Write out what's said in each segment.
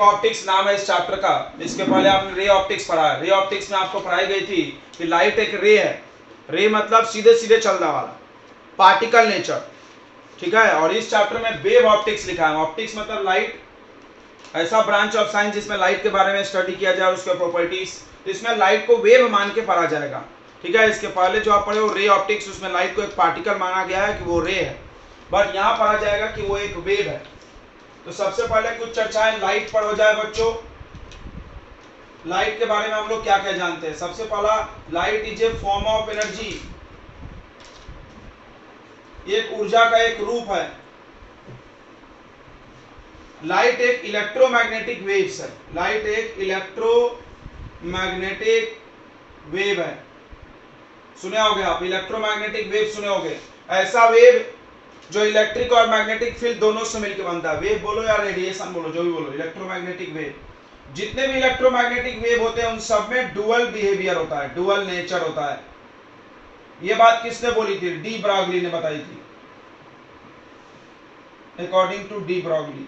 Optics नाम है इस चैप्टर का। इसके पहले आपने रे ऑप्टिक्स पढ़ा है। रे ऑप्टिक्स में आपको पढ़ाई गई थी कि लाइट एक रे है। रे मतलब सीधे सीधे चलने वाला, पार्टिकल नेचर, ठीक है। और इस चैप्टर में वेव ऑप्टिक्स लिखा है। ऑप्टिक्स मतलब लाइट, ऐसा ब्रांच ऑफ साइंस जिसमें लाइट के बारे में स्टडी किया जाए और उसके प्रॉपर्टीज। तो इसमें लाइट को वेव मान के पढ़ा जाएगा, ठीक है। इसके पहले जो आप पढ़े वो रे ऑप्टिक्स, उसमें लाइट को एक पार्टिकल माना गया है कि वो रे है, बट यहाँ पढ़ा जाएगा कि वो एक वेव है। तो सबसे पहले कुछ चर्चाएं लाइट पर हो जाए बच्चों। लाइट के बारे में हम लोग क्या क्या जानते हैं। सबसे पहला, light is a form of energy, एक ऊर्जा का एक रूप है। लाइट एक इलेक्ट्रोमैग्नेटिक वेव्स है। लाइट एक इलेक्ट्रोमैग्नेटिक वेव है। सुने होगे आप, इलेक्ट्रोमैग्नेटिक वेव सुने होगे। ऐसा वेव जो इलेक्ट्रिक और मैग्नेटिक फील्ड दोनों से मिलकर बनता है। वेव बोलो या रेडिएशन बोलो, जो भी बोलो, इलेक्ट्रोमैग्नेटिक वेव। जितने भी इलेक्ट्रोमैग्नेटिक वेव होते हैं उन सब में डुअल बिहेवियर होता है, डुअल नेचर होता है। ये बात किसने बोली थी? डी ब्रॉगली ने बताई थी, according to de Broglie.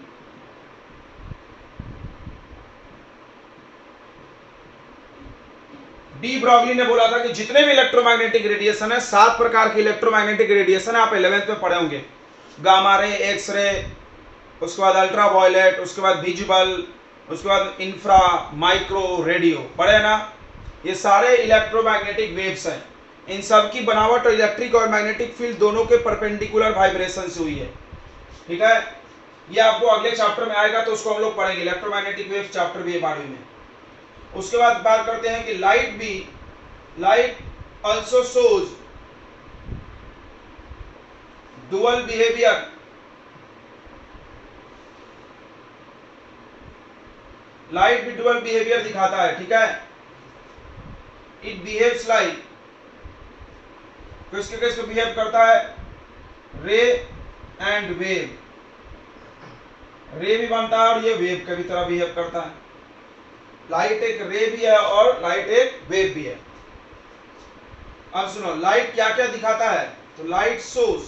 De Broglie ने बोला था कि जितने भी इलेक्ट्रोमैग्नेटिक रेडिएशन है, 7 प्रकार के इलेक्ट्रोमैग्नेटिक रेडिएशन है। आप 11th में पढ़े होंगे। गामा रे, एक्स रे, उसके बाद अल्ट्रा वायलेट, उसके बाद विजिबल, उसके बाद इंफ्रा, माइक्रो, रेडियो, पढ़े ना। ये सारे इलेक्ट्रोमैग्नेटिक वेव्स हैं। इन सब की बनावट और इलेक्ट्रिक और मैग्नेटिक फील्ड दोनों के परपेंडिकुलर वाइब्रेशन से हुई है, ठीक है। ये आपको अगले चैप्टर में आएगा तो उसको हम लोग पढ़ेंगे, इलेक्ट्रोमैग्नेटिक वेव चैप्टर भी है 12वीं में। उसके बाद बात करते हैं कि light also shows dual behaviour. Light भी डुअल बिहेवियर दिखाता है, ठीक है। इट बिहेव्स लाइक, किसके किसके बिहेव करता है? रे एंड वेव। रे भी बनता है और ये वेव की भी तरह बिहेव करता है। लाइट एक रे भी है और लाइट एक वेव भी है। अब सुनो, लाइट क्या क्या दिखाता है। तो light shows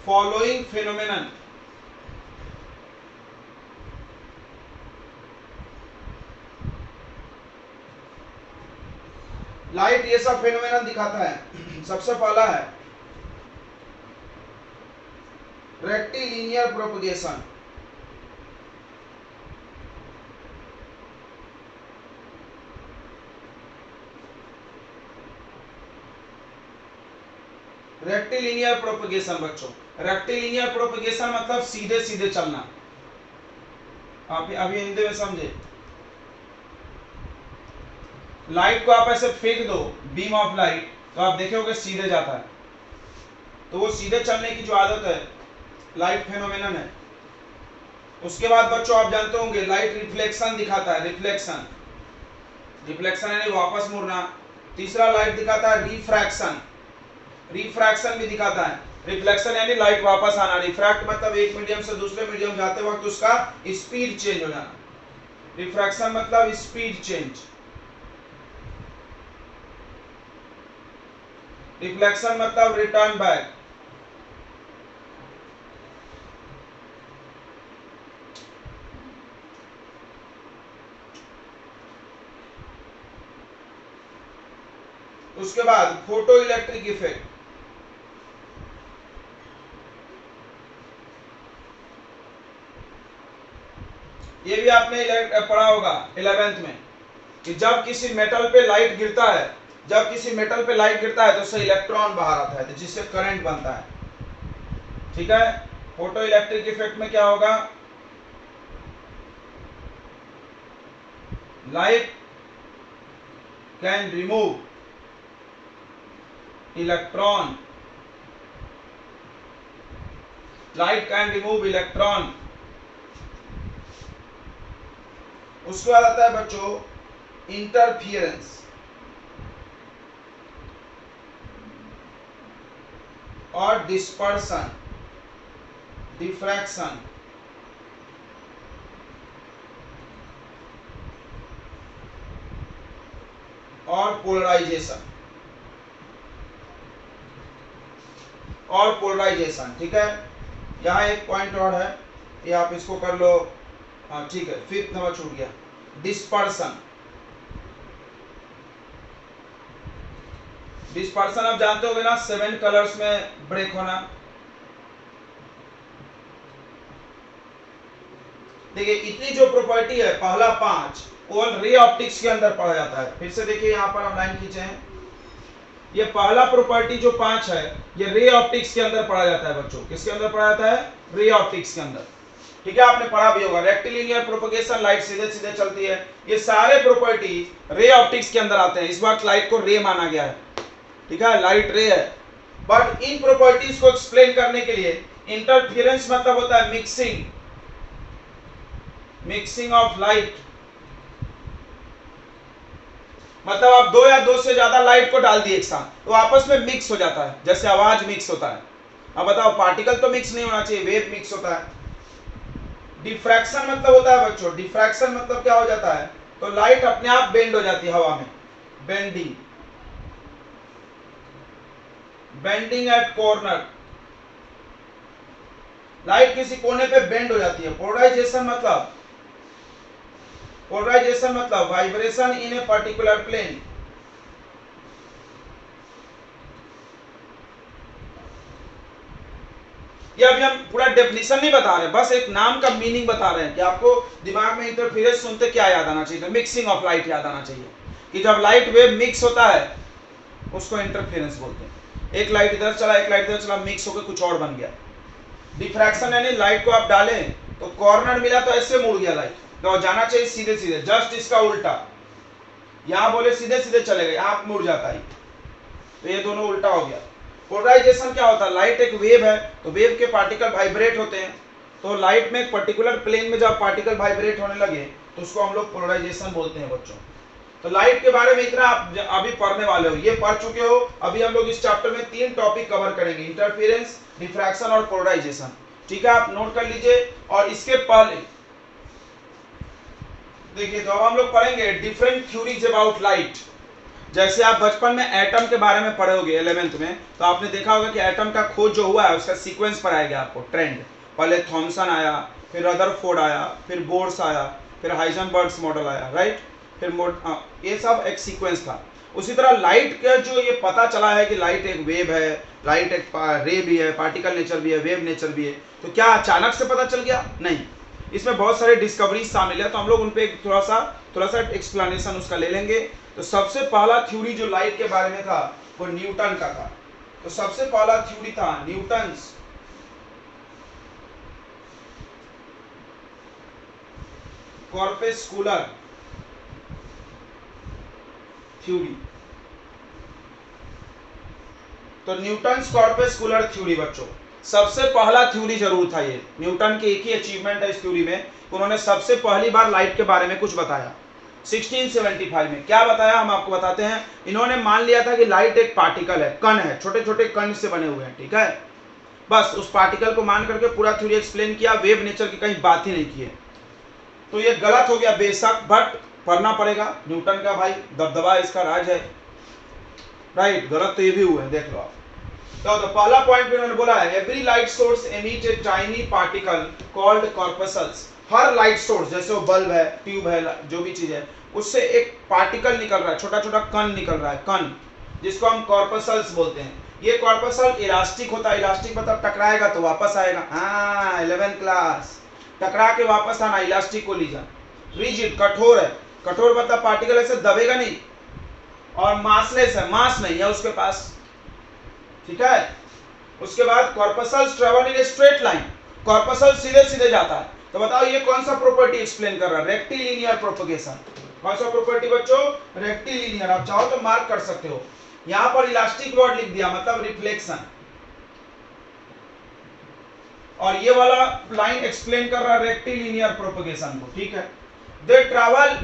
following phenomenon. Light ये सब फेनोमेनन दिखाता है। सबसे पहला है रेक्टिलिनियर प्रोपगेशन। रेक्टिलिनियर प्रोपगेशन बच्चों, रेक्टिलिनियर प्रोपगेशन मतलब सीधे सीधे चलना। आप अभी हिंदी में समझे। लाइट को आप ऐसे फेंक दो, बीम ऑफ लाइट, तो आप देखोगे सीधे जाता है। तो वो सीधे चलने की जो आदत है, लाइट फेनोमेनन है। उसके बाद बच्चों आप जानते होंगे लाइट रिफ्लेक्शन दिखाता है। रिफ्लेक्शन, रिफ्लेक्शन यानी वापस मुड़ना। तीसरा लाइट दिखाता है रिफ्रैक्शन। रिफ्रैक्शन भी दिखाता है। रिफ्लेक्शन यानी लाइट वापस आना। रिफ्रैक्ट मतलब एक मीडियम से दूसरे मीडियम जाते वक्त उसका स्पीड चेंज हो जाना। रिफ्रैक्शन मतलब स्पीड चेंज। रिफ्लेक्शन मतलब रिटर्न बैक। उसके बाद फोटो इलेक्ट्रिक इफेक्ट। ये भी आपने पढ़ा होगा 11th में कि जब किसी मेटल पे लाइट गिरता है, जब किसी मेटल पे लाइट गिरता है तो उससे इलेक्ट्रॉन बाहर आता है, तो जिससे करंट बनता है, ठीक है। फोटो इलेक्ट्रिक इफेक्ट में क्या होगा? Light can remove electron, light can remove electron. उसके बाद आता है बच्चों इंटरफियरेंस और डिस्पर्सन, डिफ्रैक्शन और पोलराइजेशन, ठीक है। यहां एक पॉइंट और है, ये आप इसको कर लो। हाँ ठीक है, 5th नंबर छूट गया, डिस्पर्सन। डिस्पर्सन आप जानते होगे ना, 7 कलर्स में ब्रेक होना। देखिए इतनी जो प्रॉपर्टी है, पहला 5 वो रे ऑप्टिक्स के अंदर पढ़ा जाता है। फिर से देखिए यहाँ पर हम लाइन खींचे हैं, ये पहला प्रॉपर्टी जो 5 है ये रे ऑप्टिक्स के अंदर पढ़ा जाता है बच्चों। किसके अंदर पढ़ा जाता है? रे ऑप्टिक्स के अंदर। ठीक है, आपने पढ़ा भी होगा, रेक्टिलिनियर प्रोपगेशन, लाइट सीधे सीधे चलती है, ये सारे प्रॉपर्टी रे ऑप्टिक्स के अंदर आते हैं। इस वक्त लाइट को रे माना गया है, ठीक है, लाइट रे है। बट इन प्रॉपर्टीज को एक्सप्लेन करने के लिए इंटरफेरेंस मतलब होता है मिक्सिंग, मिक्सिंग ऑफ लाइट। मतलब आप 2 या 2 से ज्यादा लाइट को डाल दिए एक साथ तो आपस में मिक्स हो जाता है, जैसे आवाज मिक्स होता है। अब बताओ, पार्टिकल तो मिक्स नहीं होना चाहिए, वेव मिक्स होता है। डिफ्रैक्शन मतलब होता है बच्चों, डिफ्रैक्शन मतलब क्या हो जाता है, तो लाइट अपने आप बेंड हो जाती है हवा में, bending, bending at corner. Light किसी कोने पे बेंड हो जाती है। पोलराइजेशन मतलब, पोलराइजेशन मतलब vibration in a particular plane. ये अभी हम पूरा डेफिनेशन नहीं बता रहे, बस एक नाम का मीनिंग बता रहे हैं कि आपको दिमाग में इंटरफेरेंस सुनते क्या याद आना चाहिए, मिक्सिंग ऑफ लाइट याद आना चाहिए कि जब लाइट वेव मिक्स होता है उसको इंटरफेरेंस बोलते हैं। एक लाइट इधर चला, एक लाइट इधर चला, मिक्स होकर कुछ और बन गया। डिफ्रैक्शन यानी लाइट को आप डालें तो कॉर्नर मिला तो ऐसे मुड़ गया लाइट, तो जाना चाहिए सीधे सीधे, जस्ट इसका उल्टा। यहां बोले सीधे सीधे चले गए, आप मुड़ जाता है, तो ये दोनों उल्टा हो गया। पोलराइजेशन क्या होता है, लाइट एक वेव है तो वेव के पार्टिकल वाइब्रेट होते हैं, तो लाइट में एक पर्टिकुलर प्लेन में जब पार्टिकल वाइब्रेट होने लगे तो उसको हम लोग पोलराइजेशन बोलते हैं बच्चों। तो लाइट के बारे में इतना आप अभी पढ़ने वाले हो, ये पढ़ चुके हो। अभी हम लोग इस चैप्टर में 3 टॉपिक कवर करेंगे, इंटरफेरेंस, डिफ्रैक्शन और पोलराइजेशन। ठीक है, आप नोट कर लीजिए। और इसके पहले देखिए, तो अब हम लोग पढ़ेंगे डिफरेंट थ्योरीज अबाउट लाइट। जैसे आप बचपन में एटम के बारे में पढ़े होगे 11th में, तो आपने देखा होगा कि एटम का खोज जो हुआ है उसका सीक्वेंस पढ़ाया गया आपको, ट्रेंड। पहले थॉमसन आया, फिर रदरफोर्ड आया, फिर बोर्स आया, फिर हाइजेनबर्ग्स मॉडल आया, राइट। फिर ये सब एक सीक्वेंस था। उसी तरह लाइट का जो ये पता चला है कि लाइट एक वेव है, लाइट एक रे भी है, पार्टिकल नेचर भी है, वेव नेचर भी है, तो क्या अचानक से पता चल गया? नहीं, इसमें बहुत सारे डिस्कवरीज शामिल है, तो हम लोग उन पे थोड़ा सा एक्सप्लेनेशन उसका ले लेंगे। तो सबसे पहला थ्योरी जो लाइट के बारे में था वो न्यूटन का था। तो सबसे पहला थ्योरी था न्यूटन्स कॉर्पस्कुलर थ्योरी। तो न्यूटन्स कॉर्पस्कुलर थ्योरी बच्चों, सबसे पहला थ्योरी जरूर था ये। न्यूटन की एक ही अचीवमेंट है इस थ्योरी में, उन्होंने सबसे पहली बार लाइट के बारे में कुछ बताया 1675 में। क्या बताया हम आपको बताते हैं। इन्होंने मान लिया था कि लाइट एक पार्टिकल है, कण है, छोटे छोटे कण से बने हुए हैं, ठीक है। बस उस पार्टिकल को मान करके पूरा थ्योरी एक्सप्लेन किया, वेव नेचर की कहीं बात ही नहीं की है। तो ये गलत हो गया बेशक, बट पढ़ना पड़ेगा। न्यूटन का भाई दबदबा, इसका राज है, राइट। गलत तो ये भी हुआ है, देख लो आप। तो पहला पॉइंट भी उन्होंने बोला है, every light source emit a tiny particle called corpuscles. Her light source, जैसे वो बल्ब है, ट्यूब है, जो भी चीज है, उससे एक पार्टिकल निकल रहा है, छोटा छोटा कण निकल रहा है, कण, जिसको हम कॉर्पसल्स बोलते हैं। ये कॉर्पसल इलास्टिक होता है, इलास्टिक मतलब टकराएगा तो वापस आएगा। हाँ, 11th क्लास, टकरा के वापस आना, इलास्टिक को लीजिए। रिजिड, कठोर है, कठोर मतलब पार्टिकल ऐसे दबेगा नहीं। और मासलेस है, मास नहीं है उसके पास, ठीक है। उसके बाद corpuscles travel in straight line, corpuscle सीधे सीधे जाता है। तो बताओ ये कौन सा प्रॉपर्टी एक्सप्लेन कर रहा है? Rectilinear propagation. कौन सा प्रॉपर्टी बच्चों? रेक्टिलिनियर। आप चाहो तो मार्क कर सकते हो, यहां पर इलास्टिक वर्ड लिख दिया, मतलब रिफ्लेक्शन। और ये वाला लाइन एक्सप्लेन कर रहा है रेक्टिलिनियर प्रोपगेशन को, ठीक है। दे travel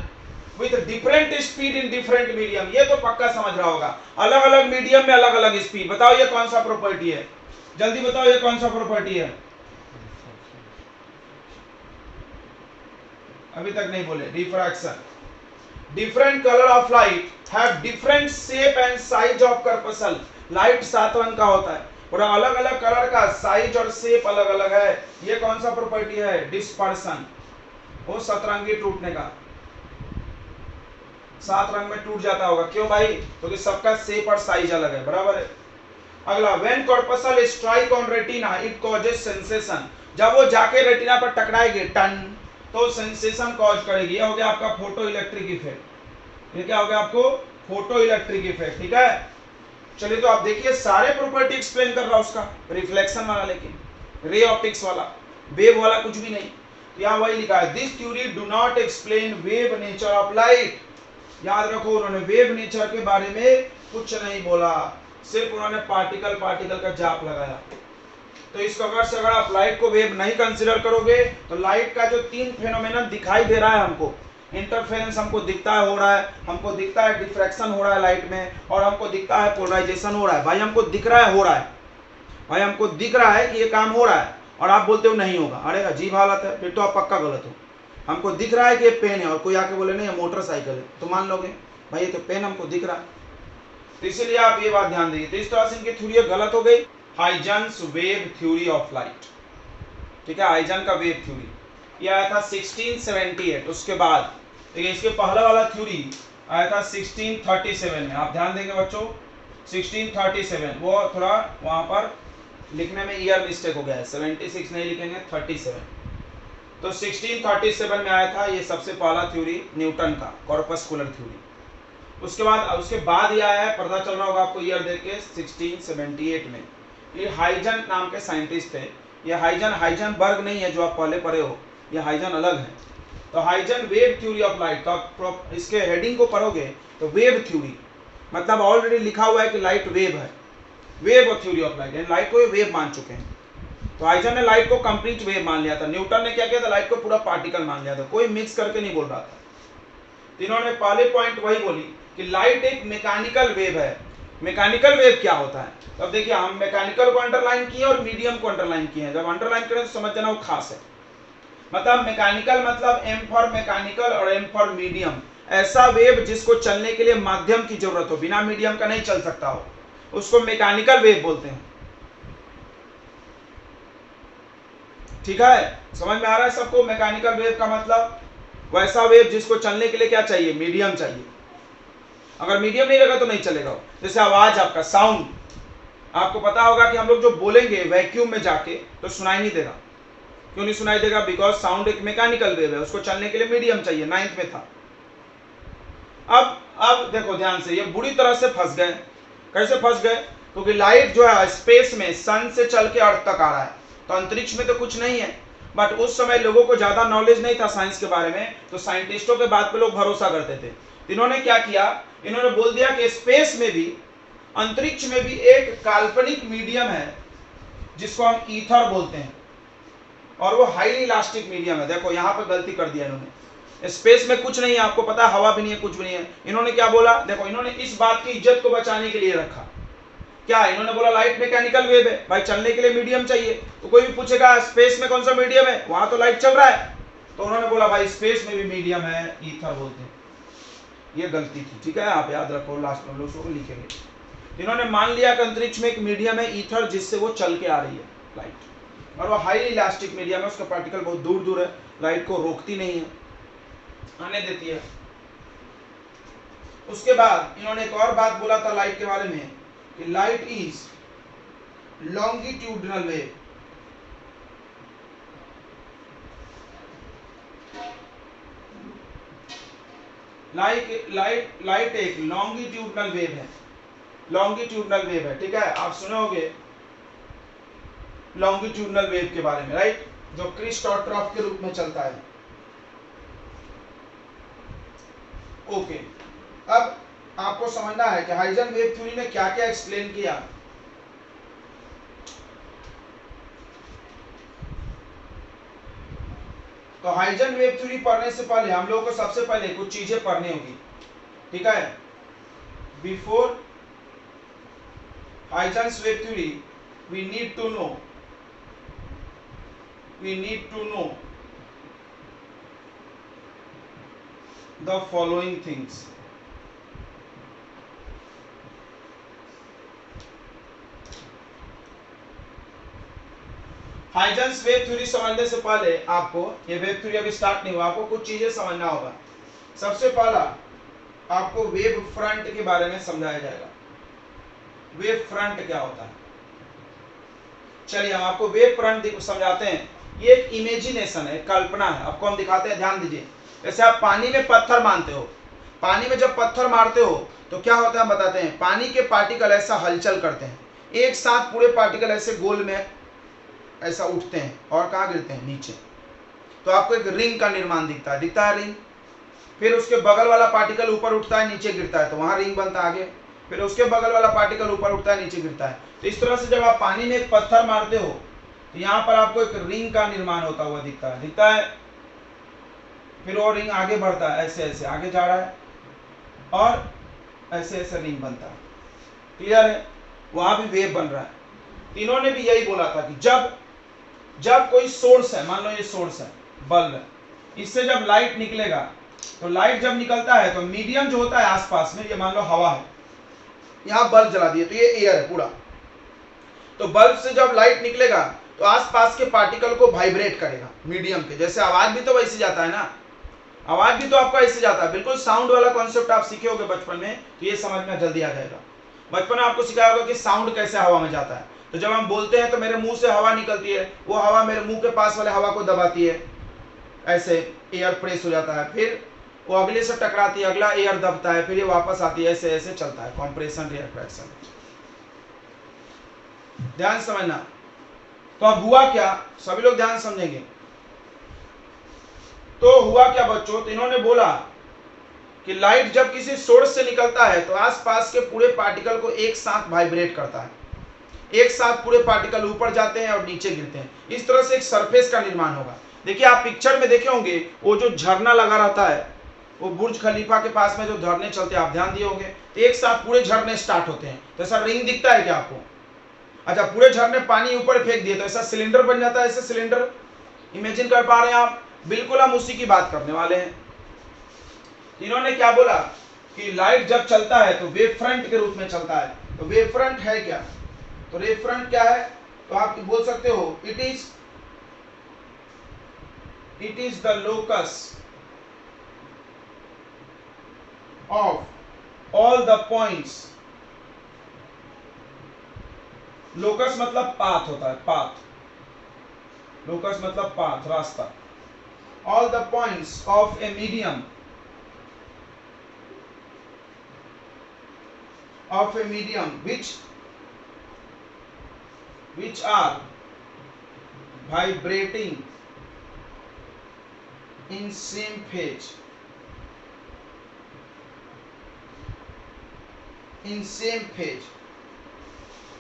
with different speed in different medium, ये तो पक्का समझ रहा होगा, अलग अलग मीडियम में अलग अलग स्पीड। बताओ ये कौन सा प्रॉपर्टी है? जल्दी बताओ ये कौन सा प्रॉपर्टी है? अभी तक नहीं बोले। Refraction. Different colour of light have different shape and size of corpuscle. Light 7 रंग का होता है, और अलग अलग कलर का साइज और शेप अलग अलग है। ये कौन सा प्रॉपर्टी है? डिस्पर्सन, वो सतरंगी टूटने का, 7 रंग में टूट जाता होगा। क्यों भाई? क्योंकि सबका शेप और साइज अलग है, बराबर है। अगला, when corpuscle strike on retina it causes sensation, जब वो जाके रेटिना पर टकराएगी टन, तो सेंसेशन कॉज करेगी। ये हो गया आपका फोटो इलेक्ट्रिक इफेक्ट। ये क्या हो गया आपको? फोटो इलेक्ट्रिक इफेक्ट, ठीक है। चलिए तो आप देखिए सारे प्रॉपर्टी एक्सप्लेन कर रहा हूं उसका, रिफ्लेक्शन वाला, लेकिन रे ऑप्टिक्स वाला, वेव वाला कुछ भी नहीं। यहाँ वही लिखा है, this theory do not explain wave nature of light. याद रखो उन्होंने वेव नेचर के बारे में कुछ नहीं बोला, सिर्फ उन्होंने पार्टिकल का जाप लगाया। तो इस प्रकार से अगर आप लाइट को वेव नहीं कंसीडर करोगे तो लाइट का जो 3 फेनोमेनन दिखाई दे रहा है हमको, इंटरफेरेंस हमको दिखता है हो रहा है, हमको दिखता है डिफ्रैक्शन हो रहा है लाइट में, और हमको दिखता है पोलराइजेशन हो रहा है। भाई हमको दिख रहा है हो रहा है, भाई हमको दिख रहा है कि ये काम हो रहा है, और आप बोलते हो नहीं होगा। अरे अजीब हालत है, फिर तो आप पक्का गलत हो। हमको दिख रहा है कि ये पेन है, और कोई आके बोले नहीं ये मोटरसाइकिल है, तो मान लोगे भाई ये तो पेन हमको दिख रहा है। तो इसीलिए आप ये बात ध्यान दीजिए। तो इस तरह से इनकी थ्योरी गलत हो गई। हाइजन्स वेव थ्योरी ऑफ लाइट, ठीक है, हाइजन का वेव थ्योरी, ये आया था 1678। उसके बाद देखिए इसके पहला वाला थ्योरी आया था 1637 में। आप ध्यान देंगे बच्चों, 1637, वो थोड़ा वहां पर लिखने में ईयर मिस्टेक हो गया है, 76 नहीं लिखेंगे 37। तो 1637 में आया था ये सबसे पहला थ्योरी न्यूटन का, कॉर्पस्कुलर थ्योरी। उसके बाद ये आया है, पता चल रहा होगा आपको ईयर देख के, 1678 में। ये हाइजन नाम के साइंटिस्ट थे। ये हाइजनबर्ग नहीं है जो आप पहले पढ़े हो, ये हाइजन अलग है। तो Huygens wave theory of light, तो आप इसके हेडिंग को पढ़ोगे तो वेव थ्योरी मतलब ऑलरेडी लिखा हुआ है कि लाइट वेव है, wave theory of light, light को ये वेव मान चुके हैं। तो हाइजन ने लाइट को कंप्लीट वेव मान लिया था, न्यूटन ने क्या किया था, लाइट को पूरा पार्टिकल मान लिया था, कोई मिक्स करके नहीं बोल रहा था। इन्होंने पहले पॉइंट वही बोली कि लाइट एक मैकेनिकल वेव है। मैकेनिकल वेव क्या होता है? तो अब देखिए हम मैकेनिकल को अंडरलाइन किए और मीडियम को अंडरलाइन किए हैं। जब अंडरलाइन करें तो समझ जाना वो खास है। मतलब मैकेनिकल मतलब एम फॉर मैकेनिकल और एम फॉर मीडियम, ऐसा वेव जिसको चलने के लिए माध्यम की जरूरत हो, बिना मीडियम का नहीं चल सकता हो, उसको मैकेनिकल वेव बोलते हैं। ठीक है, समझ में आ रहा है सबको? मैकेनिकल वेव का मतलब वैसा वेव जिसको चलने के लिए क्या चाहिए, मीडियम चाहिए। अगर मीडियम नहीं लगा तो नहीं चलेगा। जैसे आवाज, आपका साउंड, आपको पता होगा कि हम लोग जो बोलेंगे वैक्यूम में जाके तो सुनाई नहीं देगा। क्यों नहीं सुनाई देगा? बिकॉज साउंड एक मैकेनिकल वेव है, उसको चलने के लिए मीडियम चाहिए, 9th में था। अब देखो ध्यान से, ये बुरी तरह से फंस गए। कैसे फंस गए? क्योंकि लाइट जो है स्पेस में सन से चल के अर्थ तक आ रहा है, तो अंतरिक्ष में तो कुछ नहीं है। बट उस समय लोगों को ज्यादा नॉलेज नहीं था साइंस के बारे में, तो साइंटिस्टों के बात पे लोग भरोसा करते थे। इन्होंने क्या किया, इन्होंने बोल दिया कि स्पेस में भी, अंतरिक्ष में भी एक काल्पनिक मीडियम है जिसको हम ईथर बोलते हैं, और वो हाईली इलास्टिक मीडियम है। देखो यहाँ पे गलती कर दिया इन्होंने, स्पेस में कुछ नहीं है, आपको पता है हवा भी नहीं है, कुछ भी नहीं है। इन्होंने क्या बोला, देखो इन्होंने इस बात की इज्जत को बचाने के लिए रखा क्या, इन्होंने बोला लाइट मैकेनिकल वेव है, भाई चलने के लिए मीडियम चाहिए। तो कोई भी पूछेगा स्पेस में कौन सा मीडियम है, वहां तो लाइट चल रहा है, तो उन्होंने बोला भाई स्पेस में भी मीडियम है, ईथर बोलते हैं। ये गलती थी, ठीक है, आप याद रखो, लास्ट में लोग लिखेंगे। इन्होंने मान लिया कि अंतरिक्ष में एक मीडियम है ईथर, जिससे वो चल के आ रही है लाइट, और वो हाईली इलास्टिक मीडियम है, उसका पार्टिकल बहुत दूर दूर है, लाइट को रोकती नहीं है, आने देती है। उसके बाद इन्होंने एक और बात बोला था लाइट के बारे में कि light is longitudinal wave. Light एक लॉन्गिट्यूडनल वेव है, लॉन्गिट्यूडनल वेव है, ठीक है। आप सुने होंगे लॉन्गिट्यूडनल वेव के बारे में, राइट, जो क्रिस्ट और ट्रफ के रूप में चलता है। ओके, अब आपको समझना है कि हाइजन वेव थ्योरी ने क्या क्या एक्सप्लेन किया। तो हाइजन वेव थ्योरी पढ़ने से पहले हम लोगों को सबसे पहले कुछ चीजें पढ़नी होगी, ठीक है। Before Huygens wave theory we need to know the following things. Huygens wave theory समझने से पहले आपको, ये वेव थ्योरी अभी स्टार्ट नहीं हुआ, आपको कुछ चीजें समझना होगा। सबसे पहला आपको वेव फ्रंट के बारे में समझाया जाएगा। वेव फ्रंट क्या होता है, चलिए हम आपको वेव फ्रंट समझाते हैं। ये एक इमेजिनेशन है, कल्पना है, आपको हम दिखाते हैं, ध्यान दीजिए। जैसे आप पानी में पत्थर मारते हो, पानी में जब पत्थर मारते हो तो क्या होता है हम बताते हैं। पानी के पार्टिकल ऐसा हलचल करते हैं, एक साथ पूरे पार्टिकल ऐसे गोल में ऐसा उठते हैं और कहाँ गिरते हैं, नीचे। तो आपको एक रिंग का निर्माण दिखता है रिंग। फिर उसके बगल वाला पार्टिकल ऊपर उठता है, नीचे गिरता है, तो वहां रिंग बनता है आगे। फिर उसके बगल वाला पार्टिकल ऊपर उठता है, नीचे गिरता है। तो इस तरह से जब आप पानी में एक पत्थर मारते हो तो यहाँ पर आपको एक रिंग का निर्माण होता हुआ दिखता है। फिर वो रिंग आगे बढ़ता है, ऐसे ऐसे आगे जा रहा है और ऐसे ऐसे रिंग बनता है। क्लियर है, वहां भी वेव बन रहा है। तीनों ने भी यही बोला था कि जब कोई सोर्स है, मान लो ये सोर्स है, बल्ब है, इससे जब लाइट निकलेगा तो लाइट जब निकलता है तो मीडियम जो होता है आसपास में, ये मान लो हवा है, यहां बल्ब जला दिए तो ये एयर है पूरा। तो बल्ब से जब लाइट निकलेगा तो आसपास के पार्टिकल को वाइब्रेट करेगा मीडियम के। जैसे आवाज भी तो वैसे जाता है ना, आवाज भी तो आपका ऐसे जाता है। बिल्कुल साउंड वाला कॉन्सेप्ट आप सीखे होगे बचपन में, तो ये समझ में जल्दी आ जाएगा। बचपन में आपको सिखाया होगा कि साउंड कैसे हवा में जाता है। तो जब हम बोलते हैं तो मेरे मुंह से हवा निकलती है, वो हवा मेरे मुंह के पास वाले हवा को दबाती है, ऐसे एयर प्रेस हो जाता है, फिर वो अगले से टकराती है, अगला एयर दबता है, फिर ये वापस आती है, ऐसे ऐसे चलता है, कॉम्प्रेशन रिएक्शन। ध्यान समझना। तो अब हुआ क्या, सभी लोग ध्यान समझेंगे। तो हुआ क्या बच्चों, तो इन्होंने बोला कि लाइट जब किसी सोर्स से निकलता है तो आसपास के पूरे पार्टिकल को एक साथ वाइब्रेट करता है, एक साथ पूरे पार्टिकल ऊपर जाते हैं और नीचे गिरते हैं। इस तरह से एक सरफेस का निर्माण होगा। देखिए आप पिक्चर में देखे होंगे वो जो झरना लगा रहता है, वो बुर्ज खलीफा के पास में जो झरने चलते हैं, आप ध्यान दिए होंगे, तो एक साथ पूरे झरने स्टार्ट होते हैं। तो ऐसा रिंग दिखता है क्या आपको? अच्छा, पूरे झरने पानी ऊपर फेंक दिए तो ऐसा सिलेंडर बन जाता है, ऐसे सिलेंडर इमेजिन कर पा रहे हैं आप? बिल्कुल हम उसी की बात करने वाले हैं। इन्होंने क्या बोला कि लाइट जब चलता है तो वेव फ्रंट के रूप में चलता है। तो वेव फ्रंट है क्या? तो वेव फ्रंट क्या है? तो आप बोल सकते हो it is the locus of all the points. Locus मतलब पाथ होता है, पाथ। लोकस मतलब पाथ, रास्ता। All the points of a medium, of a medium which are vibrating in same phase,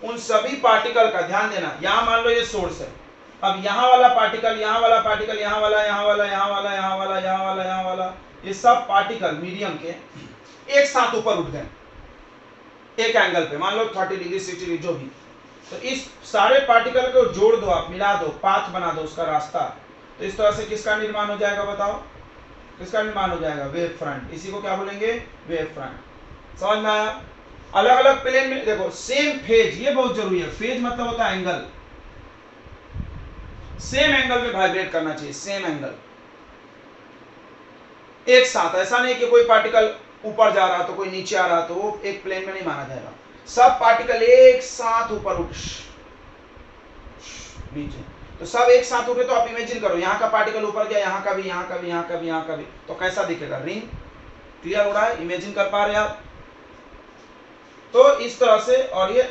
उन सभी पार्टिकल का ध्यान देना। यहां मान लो ये सोर्स है, अब यहां वाला पार्टिकल, यहां वाला पार्टिकल, यहां वाला, यहां वाला, यहां वाला, यहां वाला, यहां वाला, यहां वाला, ये सब पार्टिकल मीडियम के एक साथ ऊपर उठ गए एक एंगल पे, मान लो 30 डिग्री 60 डिग्री जो भी। तो इस सारे पार्टिकल को जोड़ दो, आप मिला दो, पाथ बना दो उसका रास्ता। तो इस तरह से किसका निर्माण हो जाएगा, बताओ किसका निर्माण हो जाएगा? Wave front. इसी को क्या बोलेंगे? Wave front. समझ में आया? अलग अलग प्लेन में देखो, सेम फेज, ये बहुत जरूरी है। फेज मतलब होता है एंगल, सेम एंगल में वाइब्रेट करना चाहिए, सेम एंगल एक साथ। ऐसा नहीं कि कोई पार्टिकल ऊपर जा रहा तो कोई नीचे आ रहा, तो वो एक प्लेन में नहीं माना जाएगा। सब पार्टिकल एक साथ ऊपर उठ नीचे, तो सब एक साथ उठे। तो आप इमेजिन करो, यहाँ का पार्टिकल ऊपर गया, यहाँ का भी, यहाँ का भी, यहाँ का भी, यहाँ का भी, तो कैसा दिखेगा? रिंग। क्लियर हो रहा है? इमेजिन कर पा रहे हैं आप? तो इस तरह से, और ये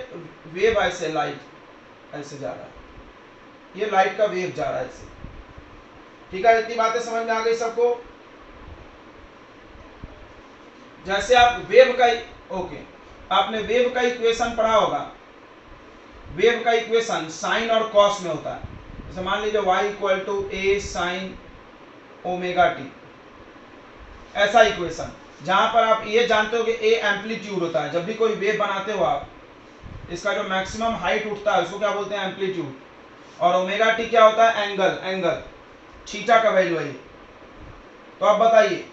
वेव ऐसे, लाइट ऐसे जा रहा है, ये लाइट का वेव जा रहा है ऐसे। ठीक है, इतनी बातें समझ में आ गई सबको? जैसे आप वेव का, ओके, आपने वेव का इक्वेशन पढ़ा होगा। वेव का इक्वेशन साइन और कॉस में होता है। जैसे मान लीजिए y = a sin omega t, ऐसा इक्वेशन, जहां पर आप ये जानते हो कि a एम्पलीट्यूड होता है। जब भी कोई वेव बनाते हो आप, इसका जो मैक्सिमम हाइट उठता है उसको क्या बोलते हैं? एम्पलीट्यूड। और ओमेगा t क्या होता है? एंगल, थीटा का वैल्यू है। तो अब बताइए,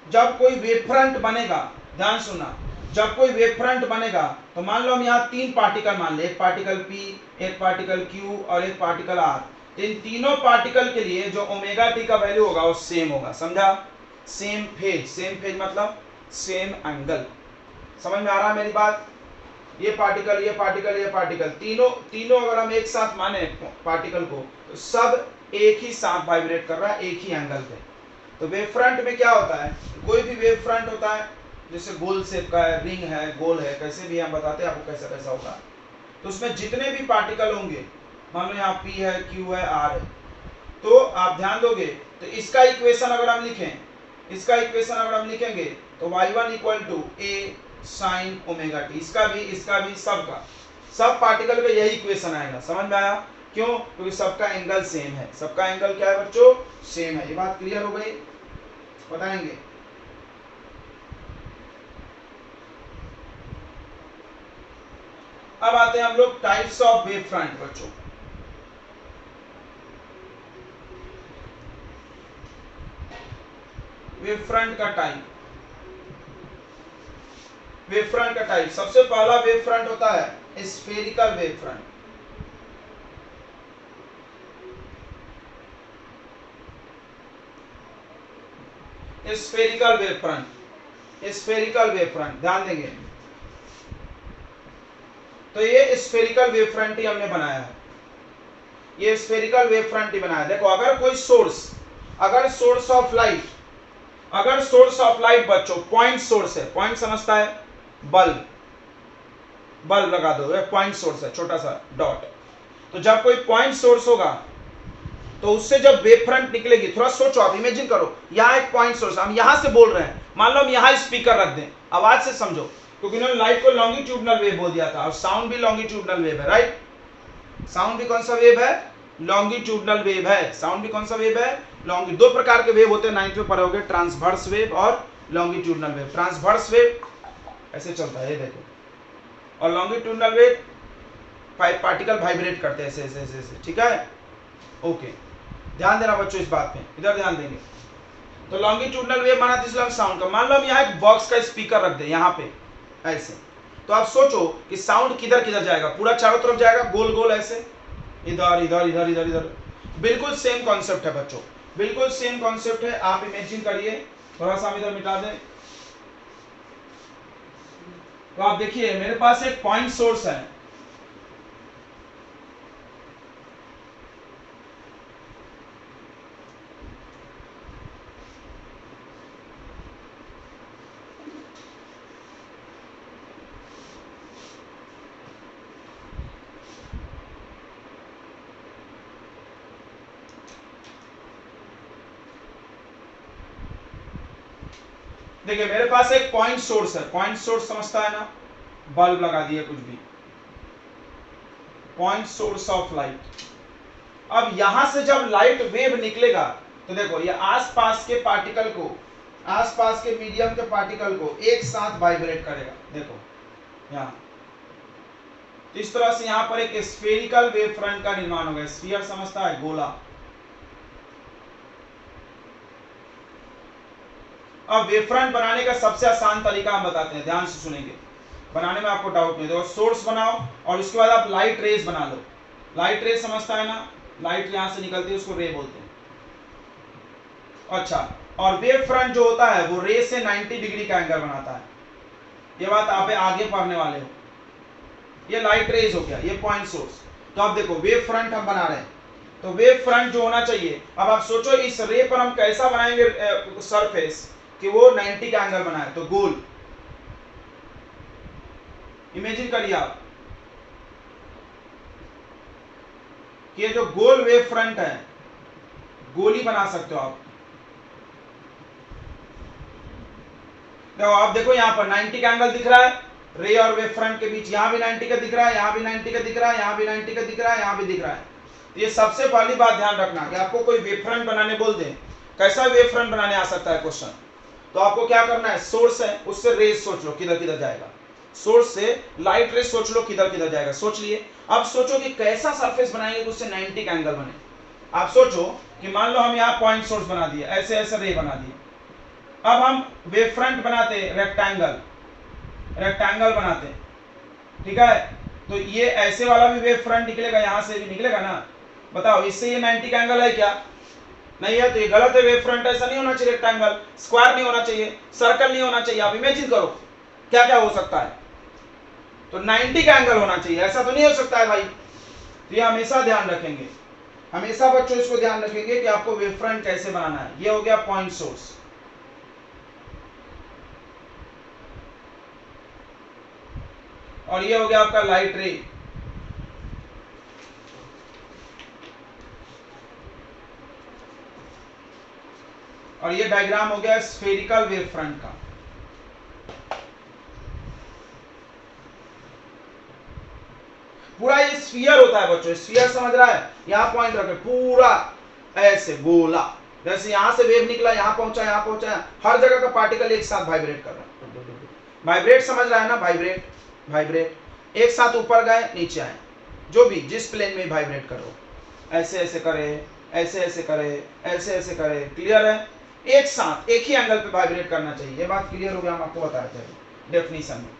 जब कोई वेव फ्रंट बनेगा, ध्यान सुनना, जब कोई वेव फ्रंट बनेगा तो मान लो हम यहाँ 3 पार्टिकल मान ले, एक पार्टिकल P, एक पार्टिकल Q और एक पार्टिकल R। तो इन तीनों पार्टिकल के लिए जो ओमेगा टी का वैल्यू होगा वो सेम होगा, समझा? सेम फेज, सेम फेज मतलब सेम एंगल। समझ में आ रहा है मेरी बात? ये पार्टिकल, ये पार्टिकल, ये पार्टिकल, तीनों अगर हम एक साथ माने पार्टिकल को तो सब एक ही साथ वाइब्रेट कर रहा है एक ही एंगल पे। तो वेव फ्रंट में क्या होता है, कोई भी वेव फ्रंट होता है जैसे गोल शेप का है, रिंग है, गोल है, कैसे भी हम बताते हैं आपको कैसा कैसा होता है। तो उसमें जितने भी पार्टिकल होंगे, मान लो यहाँ P है, Q है, R है, तो आप ध्यान दोगे तो इसका इक्वेशन अगर हम लिखें, इसका इक्वेशन अगर हम लिखेंगे तो y1 equal to a sine omega t, इसका भी सबका, सब पार्टिकल का यही इक्वेशन आएगा। समझ में आया? क्यों? क्योंकि सबका एंगल सेम है। सबका एंगल क्या है बच्चों? सेम है। ये बात क्लियर हो गई? बताएंगे? अब आते हैं हम लोग टाइप्स ऑफ वेव फ्रंट बच्चों। वेव फ्रंट का टाइप, वेव फ्रंट का टाइप, सबसे पहला वेव फ्रंट होता है spherical wave front. Spherical wave front, spherical wave front, ध्यान देंगे। तो ये स्फेरिकल वेव फ्रंट ही हमने बनाया है, ये स्फेरिकल वेव फ्रंट ही बनाया है। देखो अगर कोई सोर्स, अगर सोर्स ऑफ लाइट, अगर सोर्स ऑफ लाइट बच्चों पॉइंट सोर्स है, पॉइंट समझता है, बल्ब, बल्ब लगा दो, पॉइंट सोर्स है, छोटा सा डॉट। तो जब कोई पॉइंट सोर्स होगा तो उससे जब वेव फ्रंट निकलेगी, थोड़ा सोचो आप, इमेजिन करो, यहाँ एक पॉइंट सोर्स, हम यहां से बोल रहे हैं, मान लो हम यहाँ स्पीकर रख दें, आवाज से समझो, क्योंकि इन्होंने लाइट को लॉन्गिट्यूडनल वेव बोल दिया था और साउंड भी लॉन्गिट्यूडनल वेव है, राइट? साउंड भी कौन सा वेव है? लॉन्गिट्यूडनल वेव है। साउंड भी कौन सा वेव है? लॉन्गी। दो प्रकार के वेव होते हैं, 9th में पढ़े होगे, ट्रांसवर्स वेव और लॉन्गिट्यूडनल वेव। ट्रांसवर्स वेव ऐसे चलता है, ये देखो, और लॉन्गिट्यूडनल वेव पार्टिकल वाइब्रेट करते हैं ऐसे ऐसे ऐसे, ठीक है? ओके, ध्यान देना बच्चों इस बात पे, इधर ध्यान देंगे। तो लॉन्गिट्यूडनल वेव माना इसलिए हम साउंड का, मान लो हम यहाँ एक बॉक्स का स्पीकर रख दें यहाँ पे ऐसे, तो आप सोचो कि साउंड किधर किधर जाएगा, पूरा चारों तरफ जाएगा, गोल गोल ऐसे, इधर इधर इधर इधर इधर। बिल्कुल सेम कॉन्सेप्ट है बच्चों, बिल्कुल सेम कॉन्सेप्ट है। आप इमेजिन करिए, थोड़ा सा हम इधर मिटा दें, तो आप देखिए मेरे पास एक पॉइंट सोर्स है, देखिए मेरे पास एक पॉइंट सोर्स है, पॉइंट सोर्स समझता है ना, बल्ब लगा दिए, कुछ भी, पॉइंट सोर्स ऑफ लाइट। अब यहां से जब लाइट वेव निकलेगा तो देखो ये आसपास के पार्टिकल को, आसपास के मीडियम के पार्टिकल को एक साथ वाइब्रेट करेगा, देखो यहाँ। तो इस तरह से यहाँ पर एक स्फेरिकल वेव फ्रंट का निर्माण होगा। स्फीयर समझता है, गोला। अब वेव फ्रंट बनाने का सबसे आसान तरीका हम बताते हैं, ध्यान से सुनेंगे, बनाने में आपको डाउट नहीं। देखो सोर्स बनाओ और उसके बाद आप लाइट रेज बना लो। लाइट रेज समझता है ना, लाइट यहां से निकलती है उसको रे बोलते हैं। अच्छा, और वेव फ्रंट जो होता है वो रे से 90 डिग्री का एंगल बनाता है। ये बात आप आगे पढ़ने वाले हो। ये लाइट रेज हो गया, ये पॉइंट सोर्स। तो अब देखो वेव फ्रंट हम बना रहे हैं, तो वेव फ्रंट जो होना चाहिए, अब आप सोचो इस रे पर हम कैसा बनाएंगे सरफेस कि वो 90 का एंगल बनाए। तो गोल, इमेजिन करिए आप कि ये जो गोल वेव फ्रंट है, गोली बना सकते हो आप। देखो आप देखो यहाँ पर 90 का एंगल दिख रहा है रे और वेव फ्रंट के बीच, यहाँ भी 90 का दिख रहा है, यहाँ भी 90 का दिख रहा है, यहाँ भी 90 का दिख रहा है, यहाँ भी दिख रहा है। तो ये सबसे पहली बात ध्यान रखना कि आपको कोई वेव फ्रंट बनाने बोल दे, कैसा वेव फ्रंट बनाने आ सकता है क्वेश्चन, तो आपको क्या करना है, सोर्स है उससे रेज सोच लो किधर किधर जाएगा, सोर्स से लाइट रेज सोच लो किधर किधर जाएगा, सोच लिए। अब सोचो कि कैसा सरफेस बनाएंगे तो उससे 90 का एंगल बने। आप सोचो कि मान लो हम यहाँ पॉइंट सोर्स बना दिए, ऐसे ऐसे रे बना दिए। अब हम वेव फ्रंट बनाते रेक्टेंगल, रेक्टेंगल बनाते हैं, ठीक है। तो ये ऐसे वाला भी वेव फ्रंट निकलेगा, यहां से भी निकलेगा ना, बताओ इससे ये 90 का एंगल है क्या? नहीं है, तो ये गलत है। वेव फ्रंट ऐसा नहीं होना चाहिए, रेक्टेंगल, स्क्वायर नहीं होना चाहिए, सर्कल नहीं होना चाहिए। आप इमेजिन करो क्या क्या हो सकता है। तो 90 का एंगल होना चाहिए, ऐसा तो नहीं हो सकता है भाई। तो ये हमेशा ध्यान रखेंगे, हमेशा बच्चों इसको ध्यान रखेंगे कि आपको वेव फ्रंट कैसे बनाना है। ये हो गया पॉइंट सोर्स। और ये हो गया आपका लाइट रे। और ये डायग्राम हो गया स्फेरिकल वेव फ्रंट का। पूरा ये स्फीयर होता है बच्चों, स्फीयर समझ रहा है? यहां पॉइंट रखे, पूरा ऐसे गोला, जैसे यहां से वेव निकला, यहां पहुंचा, हर जगह का पार्टिकल एक साथ वाइब्रेट कर रहा है। वाइब्रेट समझ रहा है ना? वाइब्रेट, वाइब्रेट एक साथ ऊपर गए नीचे आए, जो भी जिस प्लेन में वाइब्रेट करो, ऐसे ऐसे करे, ऐसे ऐसे करे, ऐसे ऐसे करे। क्लियर है? एक साथ एक ही एंगल पे वाइब्रेट करना चाहिए। ये बात क्लियर हो गया? हम आपको बताए थे डेफिनेशन में।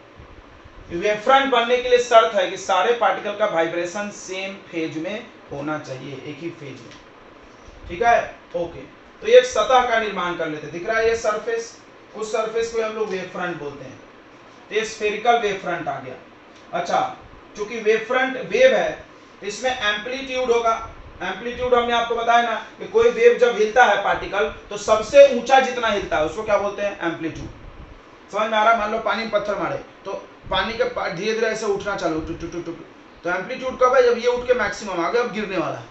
वेव फ्रंट बनने के लिए शर्त है कि सारे पार्टिकल का वाइब्रेशन सेम फेज में होना चाहिए, एक ही फेज में, ठीक है। ओके, तो एक सतह का निर्माण कर लेते। दिख रहा है ये सरफेस, उस सरफेस को हम लोग वेव फ्रंट बोलते हैं। तो ये स्फेरिकल वेव फ्रंट आ गया। अच्छा, चूंकि वेव फ्रंट वेव है, तो इसमें एम्पलीट्यूड होगा। एम्पलीट्यूड हमने आपको बताया ना कि कोई वेव जब हिलता है पार्टिकल, तो सबसे ऊंचा जितना हिलता है उसको क्या बोलते हैं? एम्पलीट्यूड। समझ में आ रहा? मान लो पानी में पत्थर मारे, तो पानी का धीरे धीरे ऐसे उठना चालू, टुक टुक टुक, तो एम्पलीट्यूड कब है? जब ये उठ के मैक्सिमम आ गया, अब गिरने वाला है,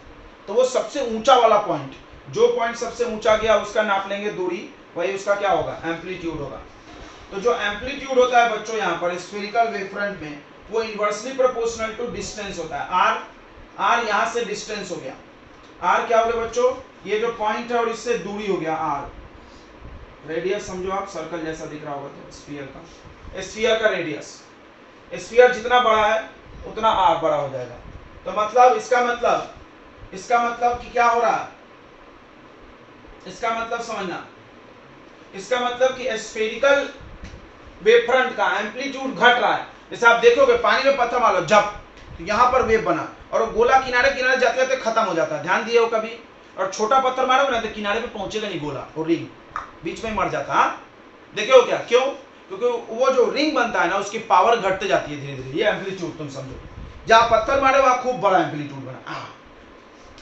तो वो सबसे ऊंचा वाला पॉइंट, जो पॉइंट सबसे ऊंचा गया उसका नाप लेंगे दूरी, वही उसका क्या होगा? एम्पलीट्यूड होगा। तो जो एम्पलीट्यूड होता है बच्चों यहाँ पर स्फेरिकल वेव फ्रंट में, वो इनवर्सली प्रोपोर्शनल टू डिस्टेंस होता है। आर, आर यहाँ से डिस्टेंस हो गया, आर क्या हो गया बच्चों? ये जो पॉइंट है और इससे दूरी हो गया आर। रेडियस समझो आप, सर्कल जैसा दिख रहा होगा तो स्फीयर का, स्फीयर का रेडियस, स्फीयर जितना बड़ा है उतना आर बड़ा हो जाएगा। तो मतलब इसका मतलब कि क्या हो रहा है? इसका मतलब समझना, इसका मतलब कि स्फेरिकल वेव फ्रंट का एम्पलीट्यूड घट रहा है। जैसे आप देखोगे पानी में पत्थर मारो जब, तो यहाँ पर वेव बना और वो गोला किनारे किनारे जाते जाते खत्म हो जाता है, ध्यान दिए हो कभी? और छोटा पत्थर मारोगे ना तो किनारे पे पहुंचेगा नहीं गोला, और रिंग बीच में मर जाता है। देखे हो क्या? क्यों? क्योंकि वो जो रिंग बनता है ना उसकी पावर घटते जाती है धीरे धीरे। ये एम्पलीट्यूड तुम समझो, जहां पत्थर मारे वहां खूब बड़ा एम्पलीट्यूड बना,